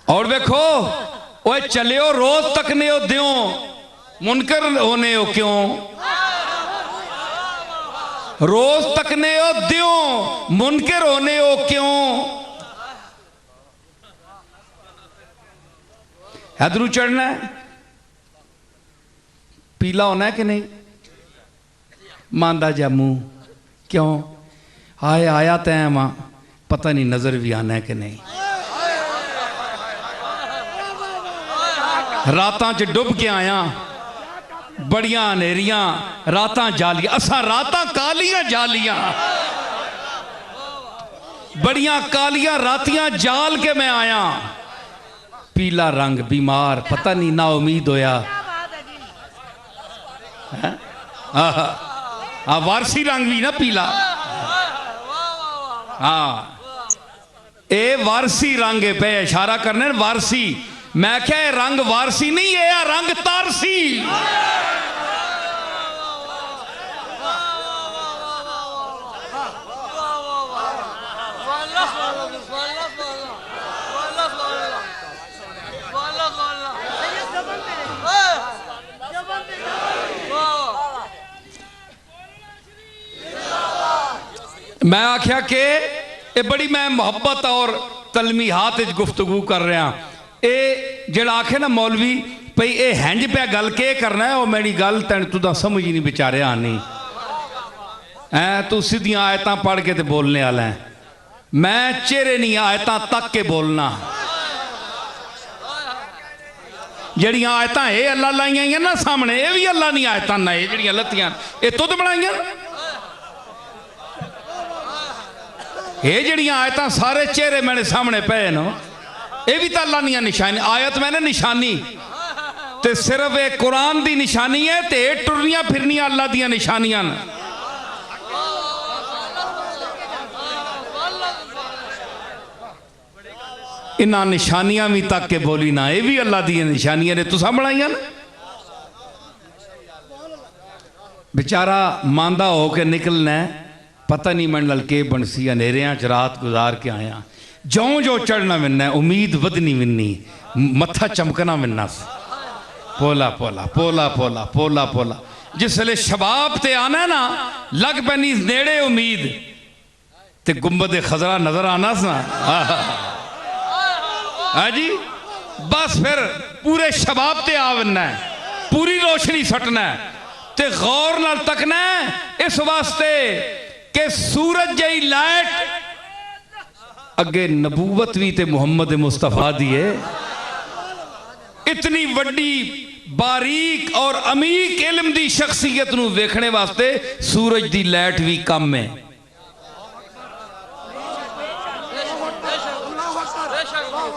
Speaker 1: और देखो, ओए चलियो रोज तकने हो द्यो, मुनकर होने हो क्यों? रोज तकने हो द्यो, मुनकर होने हो क्यों? हैदरू चढ़ना है, पीला होना है कि नहीं? मांदा जम्मू क्यों? हाय आया तय मां, पता नहीं नजर भी आना है कि नहीं। रातां च डुब के आया, बड़ियां अनेरियां रातां जालियां, असा रातां कालियां जालियां, बड़ियां कालियां रातियां जाल के मैं आया। पीला रंग बीमार, पता नहीं ना उम्मीद होया। वारसी रंग भी ना पीला। हाँ, ए वारसी रंग है पे इशारा करने वारसी। मैं क्या रंग वारसी नहीं है, रंग तारसी। मैं आख्या कि ये बड़ी मैं मोहब्बत और तलमीहात गुफ्तगू कर रहा। ये जड़ा आखे ना मौलवी भई ये हैंज पे गल के करना है, और मेरी गल तेन तू तो समझ ही नहीं बेचारे आनी है। तू सीधियां आयतां पढ़ के तो बोलने वाला है, मैं चेहरे नहीं आयतां तक के बोलना। जड़ियां आयतां ये अल्लाह लाइया हुई ना सामने, ये भी अल्लाह नहीं आयतां ना, ये जड़ियां लत्तियां ये तुद बनाइया। ये जड़ियां आयतां सारे चेहरे मैंने सामने पे न, ये भी तो अल्लाह दियां निशानी। आयत मैंने निशानी ते सिर्फ एक कुरान की निशानी है, ते टुरनियां फिरनियां अल्लाह दियां निशानियां न। इन्हां निशानियां भी तक के बोली ना, ये भी अल्लाह दी निशानियां ने तुसां बनाइयां न। बेचारा मांदा हो के निकलना है, पता नहीं मन लल के बनसी, अनेरियां च रात गुजार के आया। ज्यों जो चढ़ना मिलना है, उम्मीद वधनी मिलनी, मत्था चमकना मिलना। पोला पोला पोला पोला पोला पोला जिसले शबाब ते आना ना, लग पैनी नेड़े उम्मीद, ते गुंबद खजरा नजर आना सा। हाँ जी, बस फिर पूरे शबाब ते आवना है, पूरी रोशनी सटना है, ते गौर नाल तकना है इस वास्ते कि सूरज जई लाइट अगे नबूवत भी ते मुहम्मद मुस्तफा दी है। इतनी वड्डी बारीक और अमीक इल्म दी शख्सियत नूं वेखने वास्ते सूरज दी लाइट भी कम है।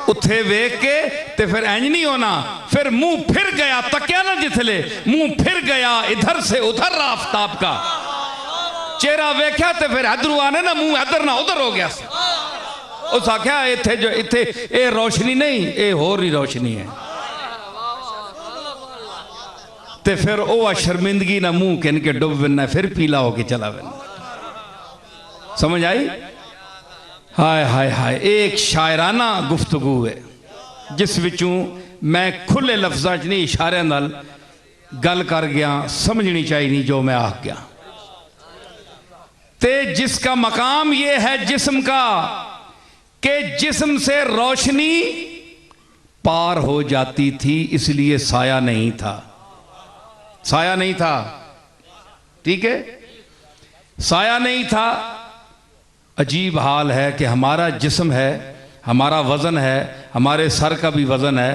Speaker 1: उथे वेख के ते फिर इंज नहीं होना, फिर मुंह फिर गया, तकिया ना जिथले, मुंह फिर गया इधर से उधर आफताब का चेहरा वेख्या, ते फिर इधरू आने ना, मुंह इधर ना उधर हो गया। उस आख्या इथे जो इथे ये रोशनी नहीं, ये होर ही रोशनी है। ते फिर वह शर्मिंदगी ना मुंह किन के डुब बिना, फिर पीला होके चला बिना। समझ आई? हाय हाय हाय, एक शायराना गुफ्तगू है जिस विचों मैं खुले लफ्ज़ां च नहीं इशारे नाल गल कर गया, समझनी चाहिए जो मैं आख गया। ते जिसका मकाम ये है जिस्म का कि जिस्म से रोशनी पार हो जाती थी, इसलिए साया नहीं था। साया नहीं था, ठीक है, साया नहीं था। अजीब हाल है कि हमारा जिस्म है, हमारा वज़न है, हमारे सर का भी वज़न है,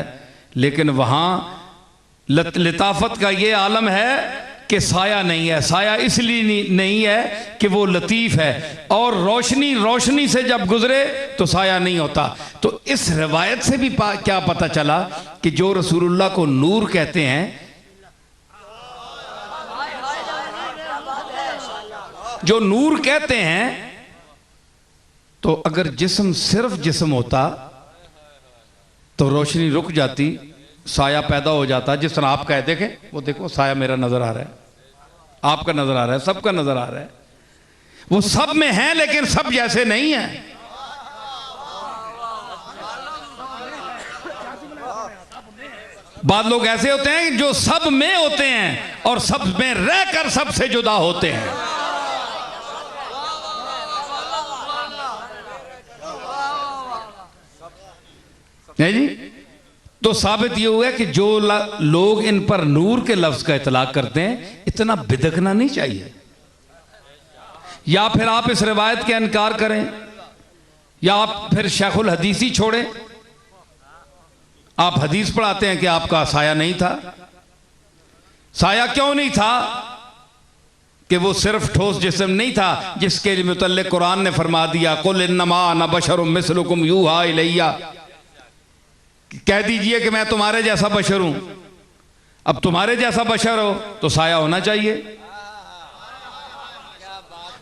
Speaker 1: लेकिन वहाँ लताफत का ये आलम है कि साया नहीं है। साया इसलिए नहीं है कि वो लतीफ़ है, और रोशनी रोशनी से जब गुजरे तो साया नहीं होता। तो इस रिवायत से भी क्या पता चला कि जो रसूलुल्लाह को नूर कहते हैं, जो नूर कहते हैं, तो अगर जिस्म सिर्फ जिस्म होता तो रोशनी रुक जाती, साया पैदा हो जाता। जिस तरह आप कह देखें, वो देखो साया मेरा नजर आ रहा है, आपका नजर आ रहा है, सबका नजर आ रहा है। वो सब में है लेकिन सब जैसे नहीं है। बाद लोग ऐसे होते हैं जो सब में होते हैं और सब में रहकर सबसे जुदा होते हैं। नहीं जी, तो साबित ये हुआ कि जो लोग इन पर नूर के लफ्ज का इतलाक करते हैं, इतना बिदकना नहीं चाहिए। या फिर आप इस रिवायत के इनकार करें, या आप फिर शेखुल हदीसी छोड़ें। आप हदीस पढ़ाते हैं कि आपका साया नहीं था। साया क्यों नहीं था? कि वो सिर्फ ठोस जिस्म नहीं था जिसके मुतल्लिक़ कुरान ने फरमा दिया, कुल इन्नमा अना बशरुम मिस्लुकुम यूहा इलैया, कह दीजिए कि मैं तुम्हारे जैसा बशर हूं। अब तुम्हारे जैसा बशर हो तो साया होना चाहिए।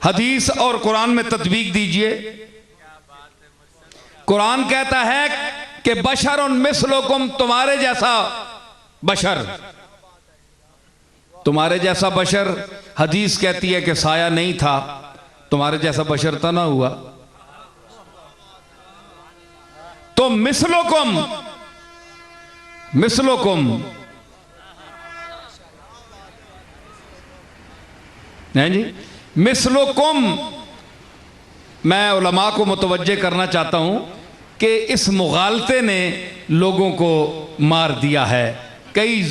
Speaker 1: हदीस और कुरान में तत्वीक दीजिए। कुरान कहता है कि बशरुन मिस्लुकुम, तुम्हारे जैसा बशर, तुम्हारे जैसा बशर। हदीस कहती है कि साया नहीं था, तुम्हारे जैसा बशर तो ना हुआ। तो मिस्लुकुम, मिस्लुकुम नहीं जी, मिस्लुकुम, मैं उलमा को मुतवज्जे करना चाहता हूं कि इस मुगालते ने लोगों को मार दिया है कई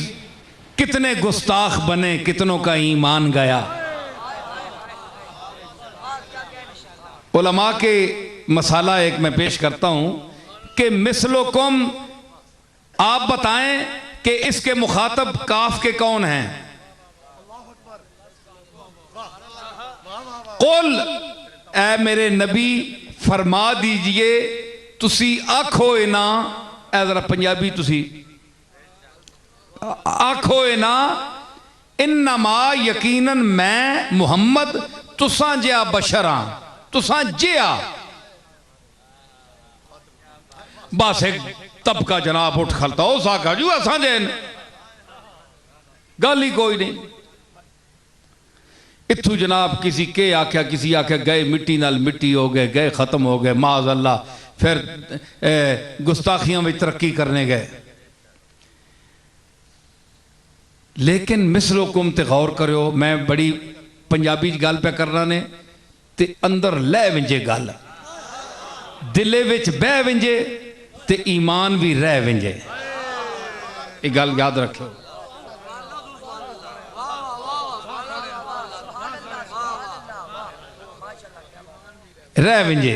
Speaker 1: कितने गुस्ताख बने, कितनों का ईमान गया। उलमा के मसाला एक मैं पेश करता हूं कि मिसलुकुम, आप बताएं कि इसके मुखातब काफ के कौन हैं? कुल, ऐ मेरे नबी फरमा दीजिए, तुसी आखो इना, ऐ जरा पंजाबी तुसी आखो इना, इन्नमा यकीनन मैं मुहम्मद तुसा जिया बशर हां, तुसा जिया। बस एक तबका जनाब उठ खलता हो साका जू असा जैन, गल ही कोई नहीं। इत्थू जनाब किसी के आख्या, किसी आख्या गए मिट्टी नाल मिट्टी हो गए, गए खत्म हो गए माज अल्लाह, फिर गुस्ताखियां में तरक्की करने गए। लेकिन मिसलुकुम ते गौर करो, मैं बड़ी पंजाबी गल पे करना ने ते अंदर लह विंजे गल, दिले विच बह विंजे ते ईमान भी रह विंजे। ये गल याद रखो। रह विंजे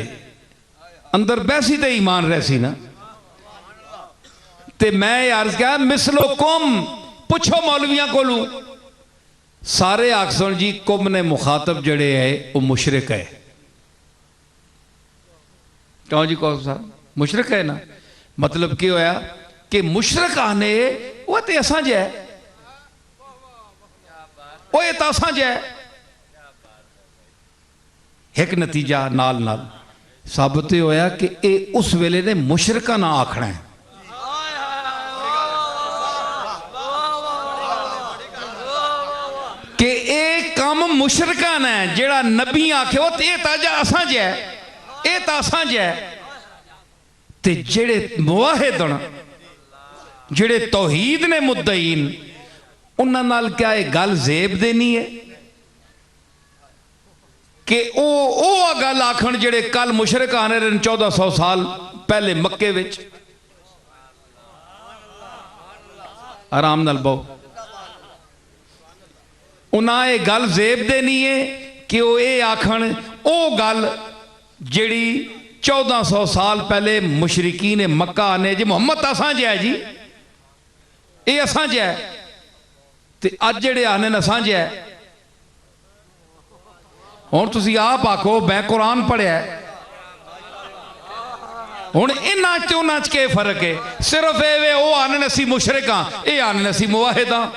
Speaker 1: अंदर बैसी ते ईमान रहसी ना। ते मैं अर्ज क्या मिसलुकुम, पुछो मौलवियां कोलू, सारे आखसन जी कुम ने मुखातब जड़े है वो मुशरिक है। क्यों जी कौन साहब मुशरिक है ना, मतलब क्या होया कि मुशरिक आने वो ते असां जै, वो ये तो असां जै। एक नतीजा नाल नाल साबित होया कि ये उस वेले ने मुशरिका ना आखना है। कि एक काम मुशरिका ने जेड़ा नबी आखे वो ते ताजा असां जै, ये तो असां जै। ते जेड़े मुवाहिदन, जेड़े तौहीद ने मुद्दईन, उन्हां नाल क्या ये गल जेब देनी है कि ओ गल आखन जेड़े कल मुशरिक आने रहे 1400 साल पहले मक्के विच। आराम नाल बहु, उन्हें ये गल जेब देनी है कि वो ये आखन ओ गल जेड़ी 1400 साल पहले मुशरिकी ने मक्का आने जी मुहम्मद असां जै जी, ये असां जै, ते अज जेड़े आने असां जै। हुण तुसीं आप आखो मैं कुरान पढ़िया, हुण इन्हां च उन्हां च के फर्क है? सिर्फ ये वो आने असीं मुशरिक हां, ये आने असीं मुवाहिद हां।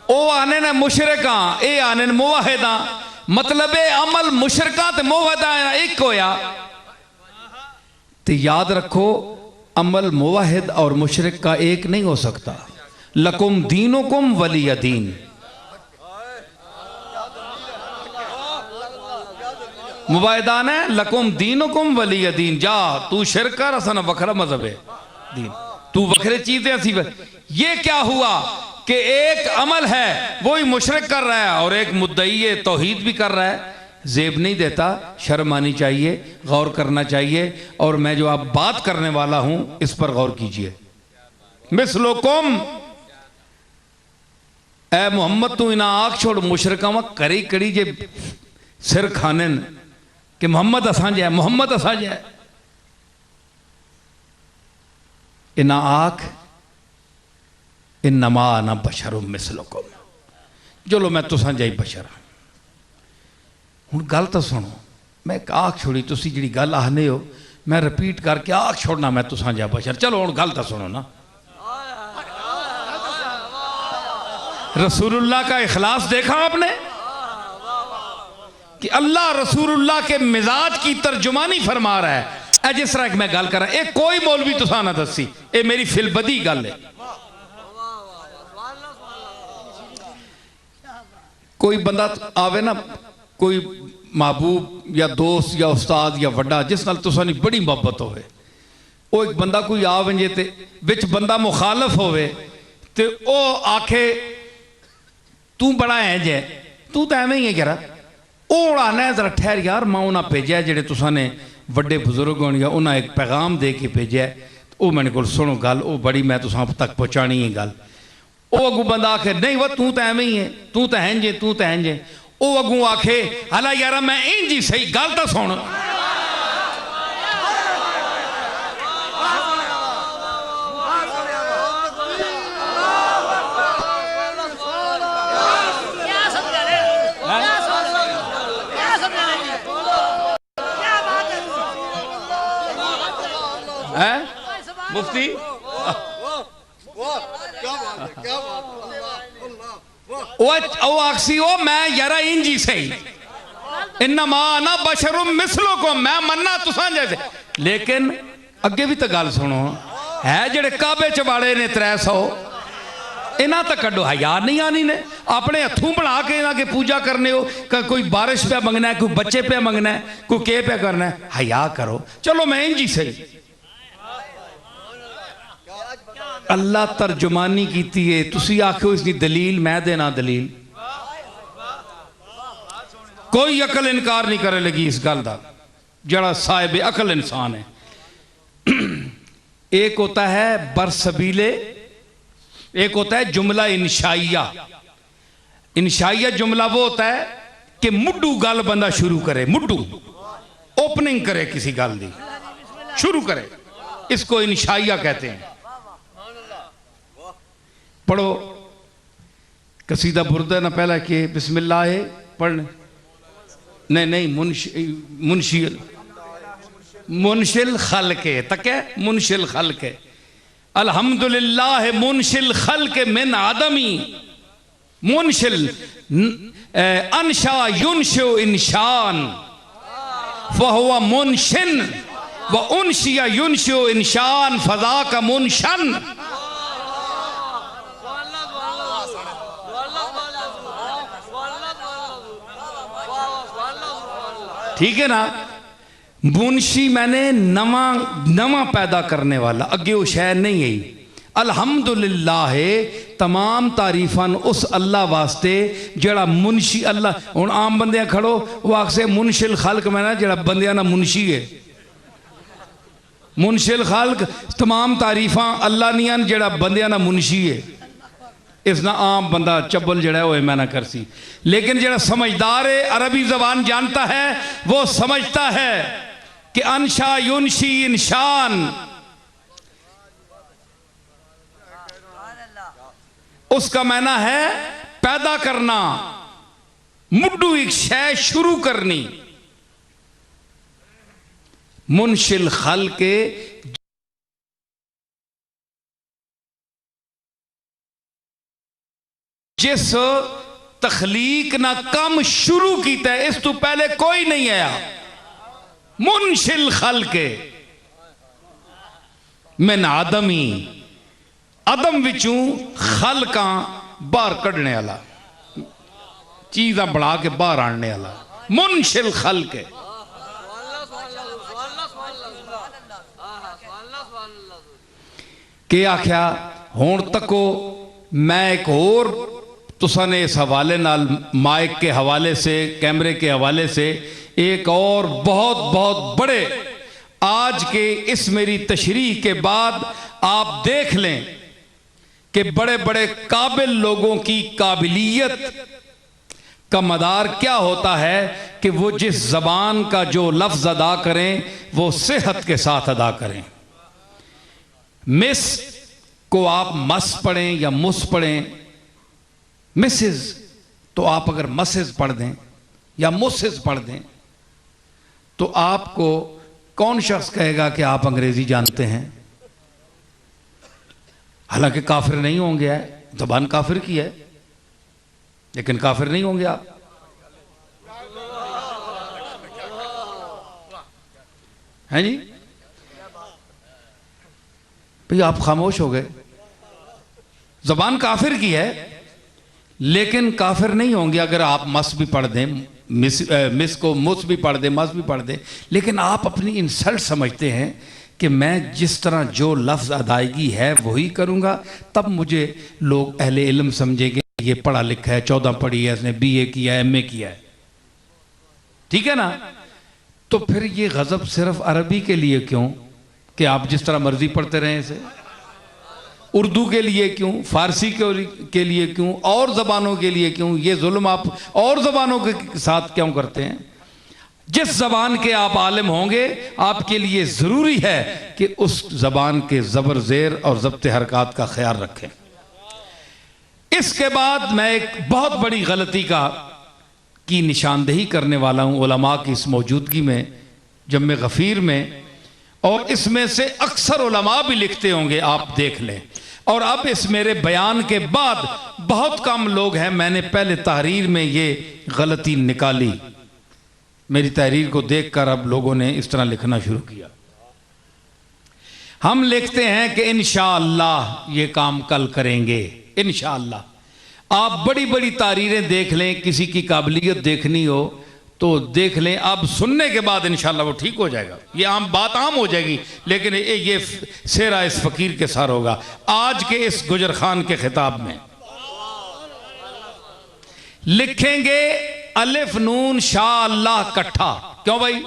Speaker 1: ओ आने ने मुशरिक हां, ये आने मुवाहिद हां। मतलब है अमल मुशरिका ते मुवाहिदा एक होया। तो याद रखो अमल मुवाहिद और मुशरिक का एक नहीं हो सकता। लकुम दीनुकुम वलिय दीन। मुवाहिदान है लकुम दीनुकुम वलिय दीन। जा तू शिरक कर, असन वखरा मजहब है दीन, तू वखरे चीजें असी। ये क्या हुआ कि एक अमल है वही मुशरिक कर रहा है और एक मुद्दई तौहीद भी कर रहा है। जेब नहीं देता, शर्म आनी चाहिए, गौर करना चाहिए। और मैं जो आप बात करने वाला हूं इस पर गौर कीजिए। मिसलुकुम, ए मोहम्मद तू इना आख छोड़ मुशरिका में करी कड़ी जे सिर खाने कि मोहम्मद असां जै, मोहम्मद असां जै। इना आख इन्नमा अना बशरुम मिसलुकुम, चलो मैं तुसां जाई बशर। हुण गल तो सुनो, मैं आख छोड़ी, तुसी जिहड़ी गल आखने हो मैं रिपीट करके आख छोड़ना मैं तुसां जा बशर। चलो हुण गल तो सुनो ना। रसूलुल्लाह का इखलास देखा आपने कि अल्लाह रसूलुल्लाह के मिजाज की तर्जुमानी फरमा रहा है। जिस तरह मैं गल कर रहा, एक कोई मौलवी तुसां ना दसी, ये मेरी फिलबदी गल है। कोई बंदा आवे ना, कोई महबूब या दोस्त या उस्ताद या वड्डा जिस नाल तुसां दी बड़ी मोहब्बत होवे, वो एक बंदा कोई आ वंजे ते विच बंदा मुखालफ होवे ते ओ आखे तू बड़ा है जे, तू तो एवं ही है करा, ਉਹ ਆਣਾ जरा ठहर यार मैं उन्हें भेजा जेडे तुसा ने ਵੱਡੇ बुजुर्ग होने उन्हें एक पैगाम दे के भेजा वो मैंने को सुनो गल वो बड़ी मैं तुसा तक पहुँचानी है गल वो अगू बंदा आखे नहीं वह तू तो एवं ही है तू तो हैं जे तू तो हैं जे वो अगू आखे हला यार मैं इंज ही सही गल तो सुन मुफ्ती आखसी ओ मैं यारा इंजी सही इन्नमा ना बशरुम मिसलो को मैं मन्ना तुसा जैसे लेकिन अगे भी तो गल सुनो है जेड़े काबे च वाले ने 300 इन्हां तक कड्डो हया नहीं आनी ने अपने हथों बना के इन्हां के पूजा करने हो कोई बारिश पे मंगना है कोई बच्चे पे मंगना है कोई के पे करना है हया करो चलो मैं इंजी सही अल्लाह तर्जुमानी की है तुसी आखो इसकी दलील मैं देना दलील कोई अकल इनकार नहीं करे लगी इस गल का जड़ा साहिब अकल इंसान है एक होता है बरसबीले एक होता है जुमला इंशाइया इंशाइया जुमला वो होता है कि मुड्डू गल बंदा शुरू करे मुड्डू ओपनिंग करे किसी गल की शुरू करे इसको इंशाइया कहते हैं पढ़ो कसीदा बुरदा ना पहला कि बिस्मिल्लाह है पढ़ने नहीं मुनशिल खल के तक है मुनशिल खल के अल्हम्दुलिल्लाह मुनशिल खल के मिन आदमी मुनशिल अनशा युनशो इंशान फहुवा मुनशिन व उनशिया युनशो इंशान फजा का मुनशन ठीक है ना मुंशी मैंने नवा नवा पैदा करने वाला अगे वो शय नहीं है अल्हम्दुलिल्लाह तमाम तारीफन उस अल्लाह वास्ते जड़ा मुंशी अल्लाह हुण आम बंदे खड़ो वो आखसे मुनशिल खालक मैं ना जड़ा बंदियां ना मुंशी है मुनशिल खालक तमाम तारीफा अल्लाह नियां जड़ा बंदियां ना मुंशी है इसना आम बंदा चब्बल जड़ा है मैं ना कर सी लेकिन जड़ा समझदार है अरबी जबान जानता है वो समझता है कि अनशा युनशी इंशान उसका माना है पैदा करना मुड्डू एक शय शुरू करनी मुनशिल खल के जिस तखलीक ना कम शुरू किया इस तो पहले कोई नहीं आया मुनशिल खल के मैं आदमी आदम विचू खल का बाहर कढ़ने वाला चीज़ा बना के बाहर आने वाला मुनशिल खल के आख्या हुण तको मैं एक और तुसा ने इस हवाले नाल माइक के हवाले से कैमरे के हवाले से एक और बहुत बहुत बड़े आज के इस मेरी तशरीह के बाद आप देख लें कि बड़े बड़े काबिल लोगों की काबिलियत का मदार क्या होता है कि वो जिस जबान का जो लफ्ज अदा करें वो सेहत के साथ अदा करें मिस को आप मस पढ़ें या मुस पढ़ें मिसेस तो आप अगर मसेस पढ़ दें या मुसेस पढ़ दें तो आपको कौन शख्स कहेगा कि आप अंग्रेजी जानते हैं हालांकि काफिर नहीं होंगे है जबान काफिर की है लेकिन काफिर नहीं होंगे आप हैं जी भाई आप खामोश हो गए जबान काफिर की है लेकिन काफिर नहीं होंगे अगर आप मस भी पढ़ दें मिस को मुस भी पढ़ दें मस भी पढ़ दें लेकिन आप अपनी इंसल्ट समझते हैं कि मैं जिस तरह जो लफ्ज़ अदायगी है वही करूँगा तब मुझे लोग अहले इल्म समझेंगे ये पढ़ा लिखा है 14 पढ़ी है इसने BA किया है MA किया है ठीक है ना। तो फिर ये गज़ब सिर्फ अरबी के लिए क्यों कि आप जिस तरह मर्जी पढ़ते रहें इसे? उर्दू के लिए क्यों, फारसी के लिए क्यों, और ज़बानों के लिए क्यों? ये जुल्म आप और ज़बानों के साथ क्यों करते हैं? जिस ज़बान के आप आलिम होंगे आपके लिए ज़रूरी है कि उस ज़बान के ज़बर ज़ेर और ज़ब्त हरकत का ख्याल रखें। इसके बाद मैं एक बहुत बड़ी गलती की निशानदेही करने वाला हूँ उलमा की इस मौजूदगी में, जम्मे गफ़ीर में, और इसमें से अक्सर उलमा भी लिखते होंगे, आप देख लें। और अब इस मेरे बयान के बाद बहुत कम लोग हैं, मैंने पहले तहरीर में ये गलती निकाली, मेरी तहरीर को देखकर अब लोगों ने इस तरह लिखना शुरू किया। हम लिखते हैं कि इंशाअल्लाह ये काम कल करेंगे, इंशाअल्लाह। आप बड़ी बड़ी तारीरें देख लें, किसी की काबिलियत देखनी हो तो देख लें, अब सुनने के बाद इंशाअल्लाह वो ठीक हो जाएगा, ये आम बात आम हो जाएगी, लेकिन ये सेरा इस फकीर के सार होगा आज के इस गुजर खान के खिताब में। लिखेंगे अलिफ नून शाह अल्लाह कट्ठा, क्यों भाई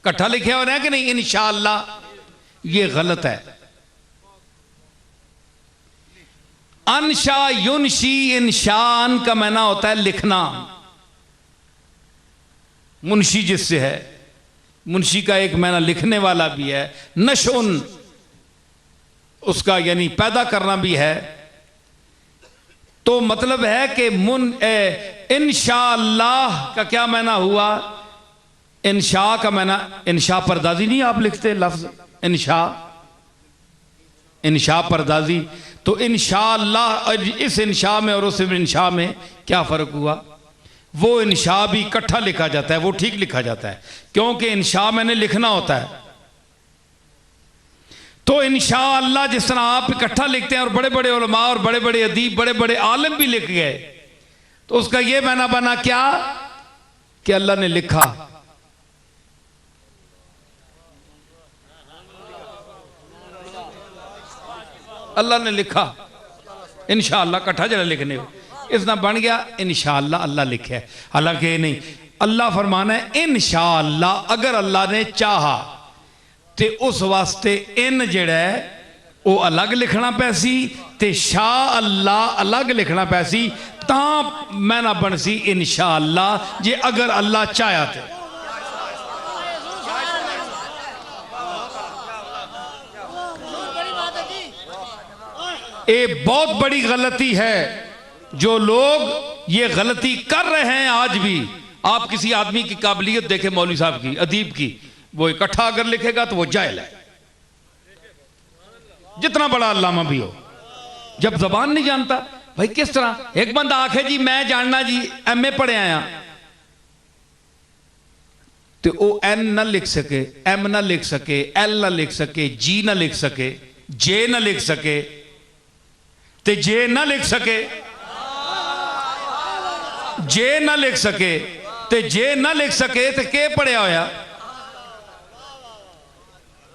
Speaker 1: कट्ठा लिखे हो रहे हैं कि नहीं? इंशाअल्लाह ये गलत है। अनशा युनशी इंशान का माना होता है लिखना, मुंशी जिससे है, मुंशी का एक माना लिखने वाला भी है, नशुन उसका यानी पैदा करना भी है। तो मतलब है कि इंशाअल्लाह का क्या माना हुआ? इंशा का माना, इंशा परदाजी नहीं आप लिखते लफ्ज इंशा, इंशा परदाजी। तो इंशाअल्लाह, इस इंशा में और उस इंशा में क्या फ़र्क हुआ? वो इंशा भी इकट्ठा लिखा जाता है, वो ठीक लिखा जाता है, क्योंकि इंशा मैंने लिखना होता है। तो इंशाअल्लाह जिस तरह आप इकट्ठा लिखते हैं और बड़े बड़े उलमा और बड़े बड़े अदीब, बड़े बड़े आलिम भी लिख गए, तो उसका यह माना बना क्या कि अल्लाह ने लिखा। अल्लाह ने लिखा इंशाअल्लाह इकट्ठा जरा लिखने हो, इसना बन गया इंशाअल्लाह अल्लाह लिखे है। हालांकि नहीं, अल्लाह फरमाना है इंशाअल्लाह, अगर अल्लाह ने चाहा ते उस वास्ते इन जड़ा है वो अलग लिखना पैसी ते शाह अल्लाह अलग लिखना पैसी, ता मैना बन सी इंशाअल्लाह जे अगर अल्लाह चाया थे। ये बहुत बड़ी गलती है, जो लोग ये गलती कर रहे हैं आज भी। आप किसी आदमी की काबिलियत देखें, मौलवी साहब की, अदीब की, वो इकट्ठा अगर लिखेगा तो वो जाहिल है, जितना बड़ा अल्लामा भी हो। जब जबान नहीं जानता, भाई किस तरह एक बंदा आखे जी मैं जानना जी एमए पढ़े आया, तो वो एन ना लिख सके, एम ना लिख सके, एल ना लिख सके, जी ना लिख सके, जे ना लिख सके, ते जे ना लिख सके, जे ना लिख सके, ते जे ना लिख सके ते के पढ़िया होया?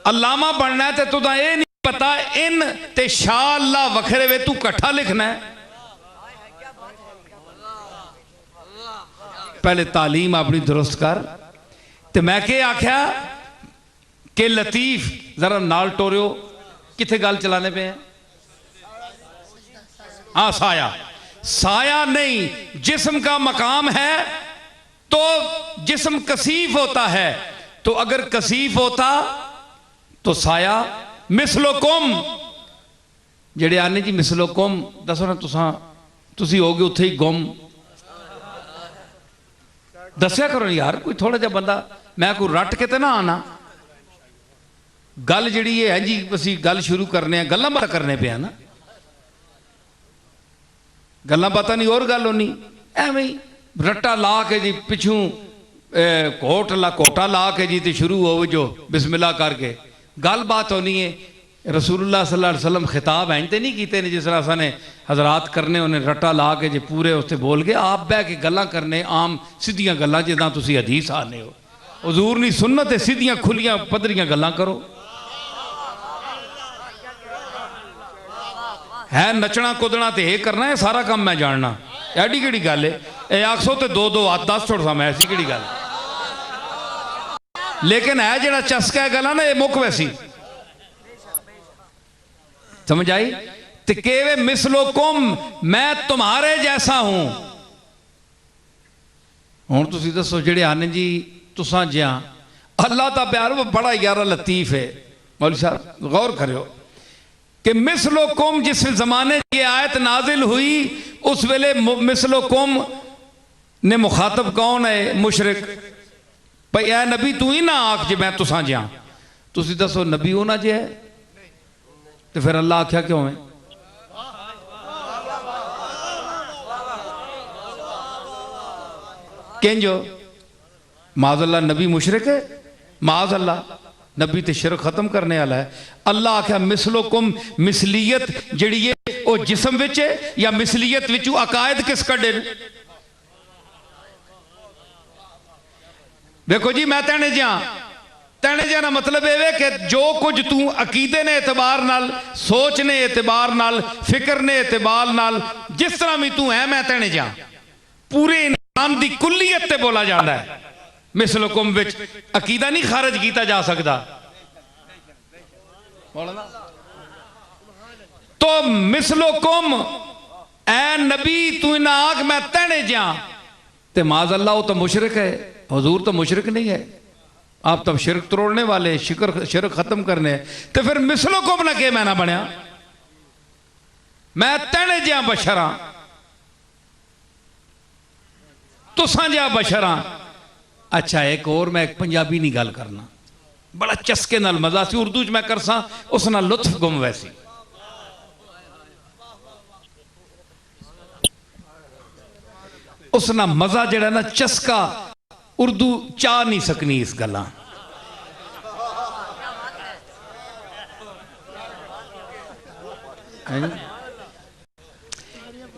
Speaker 1: अल्लामा बनना है तो तुदा ये नहीं पता इन ते शाह अल्लाह वखरे वे, तू कट्ठा लिखना है। पहले तालीम अपनी दुरुस्त कर। तो मैं क्या आख्या कि लतीफ जरा नाल टोरियो, किथे गल चलाने पे हैं? हाँ साया, साया नहीं, जिस्म का मकाम है तो जिस्म कसीफ होता है, तो अगर कसीफ होता तो साया मिसलोकुम, जेड़े आने जी मिसलोकुम दसो ना, तुसी हो गए उत्थे ही गुम, दस्या करो यार कोई थोड़ा जा बंदा, मैं कोई रट के तो ना आना। गल जी है जी, असी गल शुरू करने, गल्लां बातां करने पे ना, गल्लां बातां नहीं और गल होनी, एवें ही रट्टा ला के जी पिछू कोटा ला के जी तो शुरू हो जो बिस्मिल्लाह करके गल बात होनी है। रसूलुल्लाह सल्लल्लाहु अलैहि वसल्लम खिताब एंते नहीं कीते ने जिस तरह साने हजरात करने, उन्हें रट्टा ला के जो पूरे उससे बोल के आप बह के गल्लां करने, आम सीधियां गल्लां जिदा तुसी हदीस आने हो। हुजूर नहीं सुन्नत है, सीधियां खुलियां पदरियां गल्लां करो। है नचना कुदना तो यह करना है, सारा काम मैं जानना, एडी केड़ी गल है? 100 तो 2 हाथ 10 छोड़ सा मैं, ऐसी केड़ी गल? लेकिन है जड़ा चस्का गला ना ये मुक वैसी समझ आई। ते केवे मिसलो कुम मैं तुम्हारे जैसा हूं। हुण तुसी दसो जेड़े आने जी तुसां जिया अल्लाह का प्यार वो बड़ा यारा लतीफ है। मौलवी साहब गौर करो कि मिसलो कुम जिस जमाने ये आयत नाजिल हुई उस वेले मिसलो कुम ने मुखातब कौन है? मुशरिक। भाई ए नबी तू ही ना आख जे मैं तुसां जिया। तुसी दसो नबी होना जे है तो फिर अल्लाह आख्या क्यों है? केंजो माज़अल्लाह नबी मुशरिक है? माज़ अल्लाह नबी तो शिरक खत्म करने वाला है। अल्लाह आख्या मिसलो कुम मिसलीयत जड़ी है वो जिसम विच है या मिसलीयत विचू अकायद किस कड़े? देखो जी मैं तेने जा ना मतलब ये कि जो कुछ तू अकीदे ने एतबार नाल सोच ने एतबार नाल फिक्र ने एतबार नाल जिस तरह भी तू है मैं तेने जा पूरे इंसान की कुल्लियत ते बोला जाता है। मिसलो कुम विच अकीदा नहीं खारिज किया जा सकता। तो मिसलो कुम ए नबी तू ना आख मैं तेने जा ते माज़ अल्लाह वो तो मुशरिक है। हुजूर तो मुशरिक नहीं है। आप तब शिरक तोड़ने वाले शिरक खत्म करने तो फिर मिसलो कुम ना के मैं ना बनया मैं तेने जा बशर हाँ तुसां जा बशर हाँ। अच्छा एक और मैं एक पंजाबी नहीं गल करना बड़ा चस्के नाल मजा सी उर्दू च मैं करसा उस नाल लुत्फ गुम वैसी। उस ना मजा जड़ा ना चस्का उर्दू चाह नहीं सकनी इस गल्ला।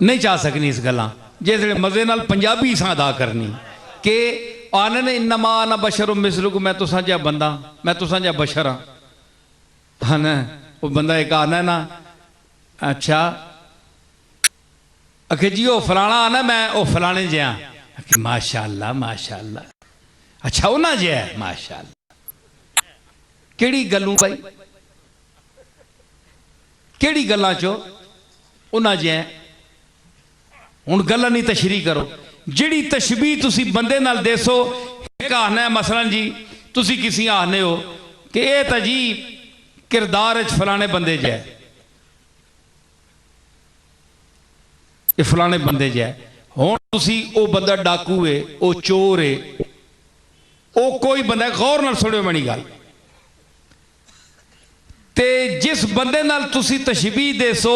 Speaker 1: नहीं चाह सकनी इस गल्ला जिस मजे नाल पंजाबी सा अदा करनी के आने ने इन्नमा ना बशर मिसलुक मैं तुसा जा बंदा मैं तुसा जा बशर हाँ ना वो बंदा एक आना ना अच्छा आखे जी वो फलाना आना मैं वो फलाने जया माशाअल्लाह माशाअल्लाह अच्छा वो ना जया माशाअल्लाह केड़ी गल्लू भाई केड़ी गल्लां चो उन्ना जया। हुण गल्लां नहीं तशरी करो जिहड़ी तशबीह तुसी बंदे नाल देसो एक आखना है मसलन जी तुसी किसी आखने हो कि ये तो जी किरदार फलाने बंदे जै ये फलाने बंदे जै। हुण तुसी ओ बंदा डाकू है ओ चोर है ओ कोई बंदा गौर नाल सुनियो मेरी गल ते जिस बंदे नाल तुसी तशबीह देसो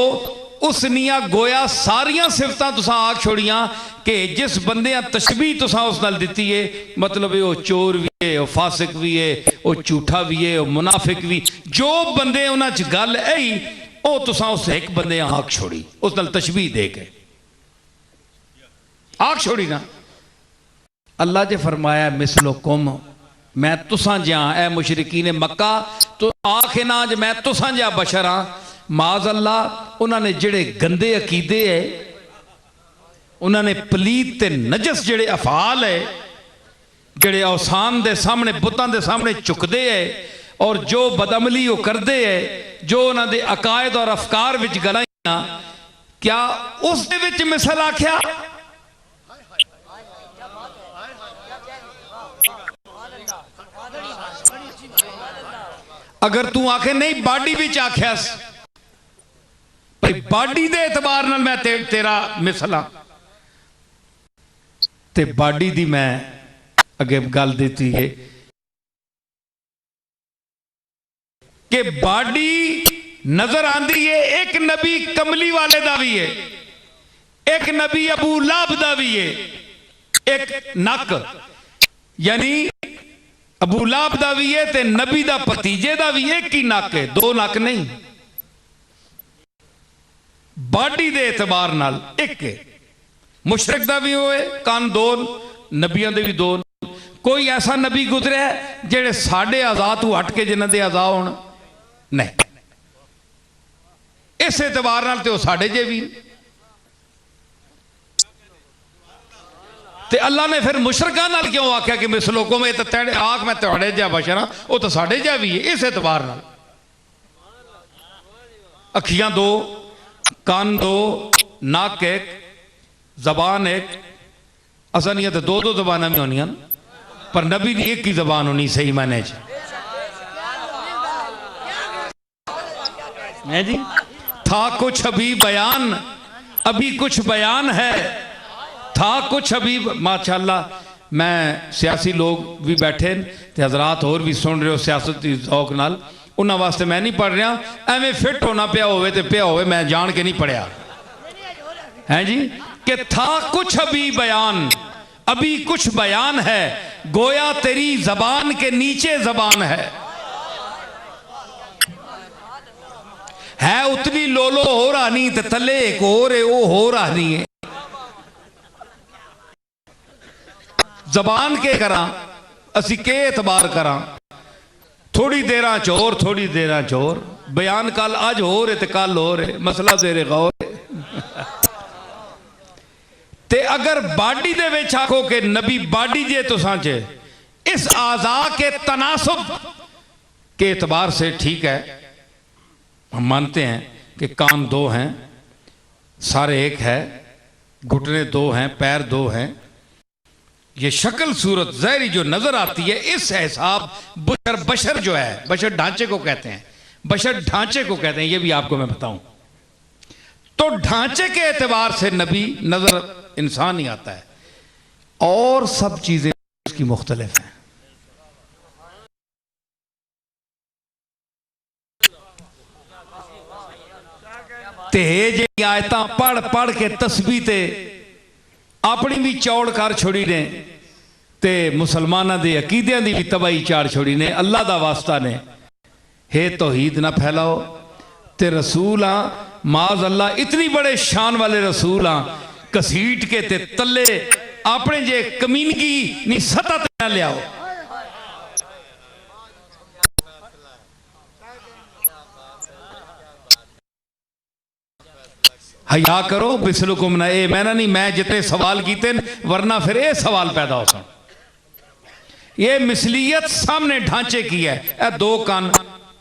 Speaker 1: उस निया गोया सारिया सिफतां तुसां आख छोड़ियां कि जिस बंदे तशबीह तुसां उस नाल दिती है मतलब वो चोर भी है वो फासिक भी है वो झूठा भी है वो मुनाफिक भी जो बंदे उन्हां च गल आई वो तुसां उस एक बंदे आख छोड़ी उस नाल तशबीह दे के आख छोड़ी ना। अल्लाह जे फरमाया मिसलो कुम मैं तुसां जा ए मुशरिकीन मक्का तो आखे ना ज मैं तुसां जा बशर हाँ। माज़ अल्लाह उन्होंने जिहड़े गंदे अकीदे है उन्होंने पलीत ते नजस जिहड़े अफाल है जिहड़े औसान दे सामने बुतां दे सामने चुकते है और जो बदअमली वो करते है जो उन्होंने अकायद और अफकार विच गलाइयां क्या उस दे विच मिसल आख्या? अगर तू आखे नहीं बाडी विच आख्या भाई बाडी दे एतबार नाल मैं तेरा मिसला ते बाडी दी मैं अगे गल दी है कि बाडी नजर आंदी है एक नबी कमली वाले दा भी है एक नबी अबू लाब दा भी है एक नक यानी अबू लाब दा भी है ते नबी दा भतीजे दा भी एक ही नक है दो नक नहीं बाडी दे एतबार नाल एक है। मुशरिक दा भी होए कान दो नबियां दे भी दो कोई ऐसा नबी गुजरे जेड़े साढ़े आजाद तू हट के जिन्हां दे आजा होण नहीं इस एतबार नाल ते वो साढ़े जे भी ते अल्लाह ने फिर मुशरकां नाल क्यों आख्या कि मिसलुकुम, ये तो तेरे आख मैं तुहाडे जिहा बशर हां, वो तो साडे जिहा भी है। इस एतबार नाल अखियां दो, कान दो, नाक एक, जबान एक। असनिया तो दो दो जबाना भी होनियां, पर नबी की एक ही जबान होनी सही माने च। है जी, था कुछ अभी बयान, अभी कुछ बयान है, था कुछ अभी। माशाअल्लाह, मैं सियासी लोग भी बैठे ते हजरात और भी सुन रहे हो सियासती जौक नाल, उन्होंने वास्ते मैं नहीं पढ़ रहा। एवं फिट होना पिया होवे ते पिया होवे, मैं जान के नहीं पढ़िया है जी। कि था कुछ अभी बयान, अभी कुछ बयान है, गोया तेरी जबान के नीचे जबान है उतनी लोलो हो रहा नहीं ते थले एक और है, वो हो रहा नहीं है। जबान के करा असी के एतबार करा, थोड़ी देर चोर, थोड़ी देर चोर। बयान कल अज हो रहे ते कल हो रहे, मसला तेरे गौर है। ते अगर बाडी दे विच आखो कि नबी बाडी जे तुसां च, इस आज़ा के तनासुब के एतबार से ठीक है, हम मानते हैं कि कान दो हैं, सारे एक है, घुटने दो हैं, पैर दो हैं। ये शक्ल सूरत ज़ाहिरी जो नजर आती है, इस हिसाब बशर जो है, बशर ढांचे को कहते हैं, बशर ढांचे को कहते हैं, ये भी आपको मैं बताऊं। तो ढांचे के एतबार से नबी नजर इंसान ही आता है, और सब चीजें उसकी मुख्तलिफ हैं। ते जी आयत पढ़ पढ़ के तस्बीह ते अपनी भी चौड़ कर छोड़ी ने, ते मुसलमानों के अकीदियां की भी तबाही चाड़ छोड़ी ने। अल्लाह का वास्ता ने हे तौहीद ना फैलाओ, ते रसूल हाँ माज अल्लाह, इतनी बड़े शान वाले रसूल हाँ, घसीट के ते तले अपने जे कमीनगी नी सतह ते ना लियाओ। हया करो बिसलुकुम ना, ए मैं ना नहीं, मैं जितने सवाल किए वरना फिर ये सवाल पैदा हो सन। ये मिसलियत सामने ढांचे की है, ए दो कान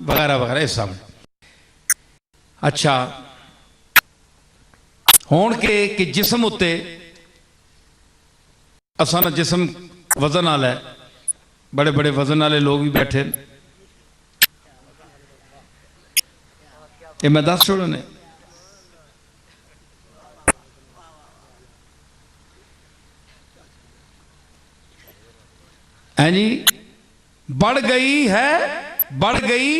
Speaker 1: वगैरह वगैरह इस सामने। अच्छा होण के कि जिसम उत्ते असा जिसम वजन वाला है, बड़े बड़े वजन वाले लोग भी बैठे, ये मैं दस छोड़ो ने। है जी, बढ़ गई है, बढ़ गई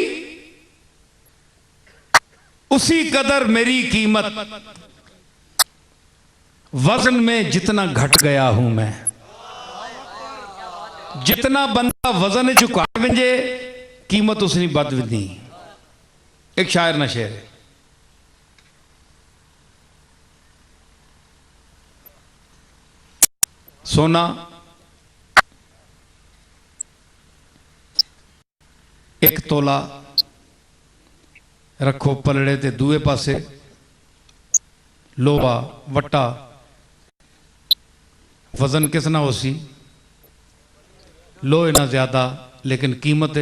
Speaker 1: उसी कदर मेरी कीमत, वजन में जितना घट गया हूं मैं। जितना बंदा वजन चुका वंजे, कीमत उसकी बद नहीं। एक शायर ना शेर है, सोना एक तोला रखो पलड़े ते दूए पासे लोहा वट्टा, वजन किसना हो सी, लोहे ना ज्यादा लेकिन कीमत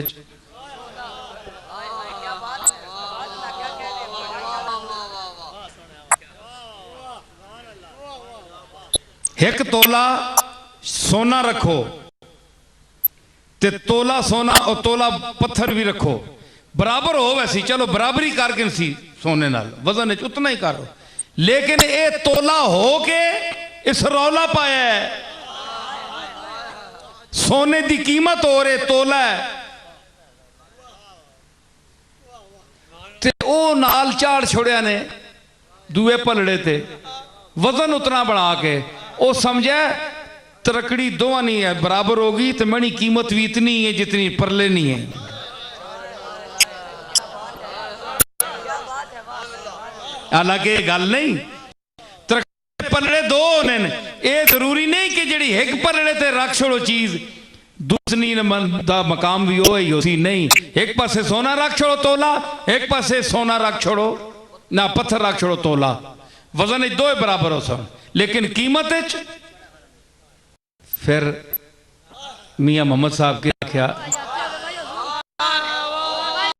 Speaker 1: एक तोला सोना रखो ते तोला सोना और तोला पत्थर भी रखो, बराबर हो वैसी, चलो बराबरी करके सी सोने नाल वजन उतना ही करो, लेकिन ये तोला हो के इस रौला पाया है, सोने की कीमत हो रहे तोला है, ते ओ नाल चाड़ छोड़िया ने दूए पलड़े ते, वजन उतना बना के ओ समझे तरकड़ी दोवा नहीं है बराबर होगी, तो मनी कीमत भी इतनी है जितनी परले नहीं है। हालांकि गल नहीं, पलड़े दो होने, ये जरूरी नहीं कि जी एक पलड़े ते रख छोड़ो चीज, दूसरी का मकाम भी हो ही नहीं। एक पासे सोना रख छोड़ो तोला, एक पासे सोना रख छोड़ो ना पत्थर रख छोड़ो तोला, वजन दो बराबर हो सन, लेकिन कीमत फिर मियाँ मोहम्मद साहब के आख्या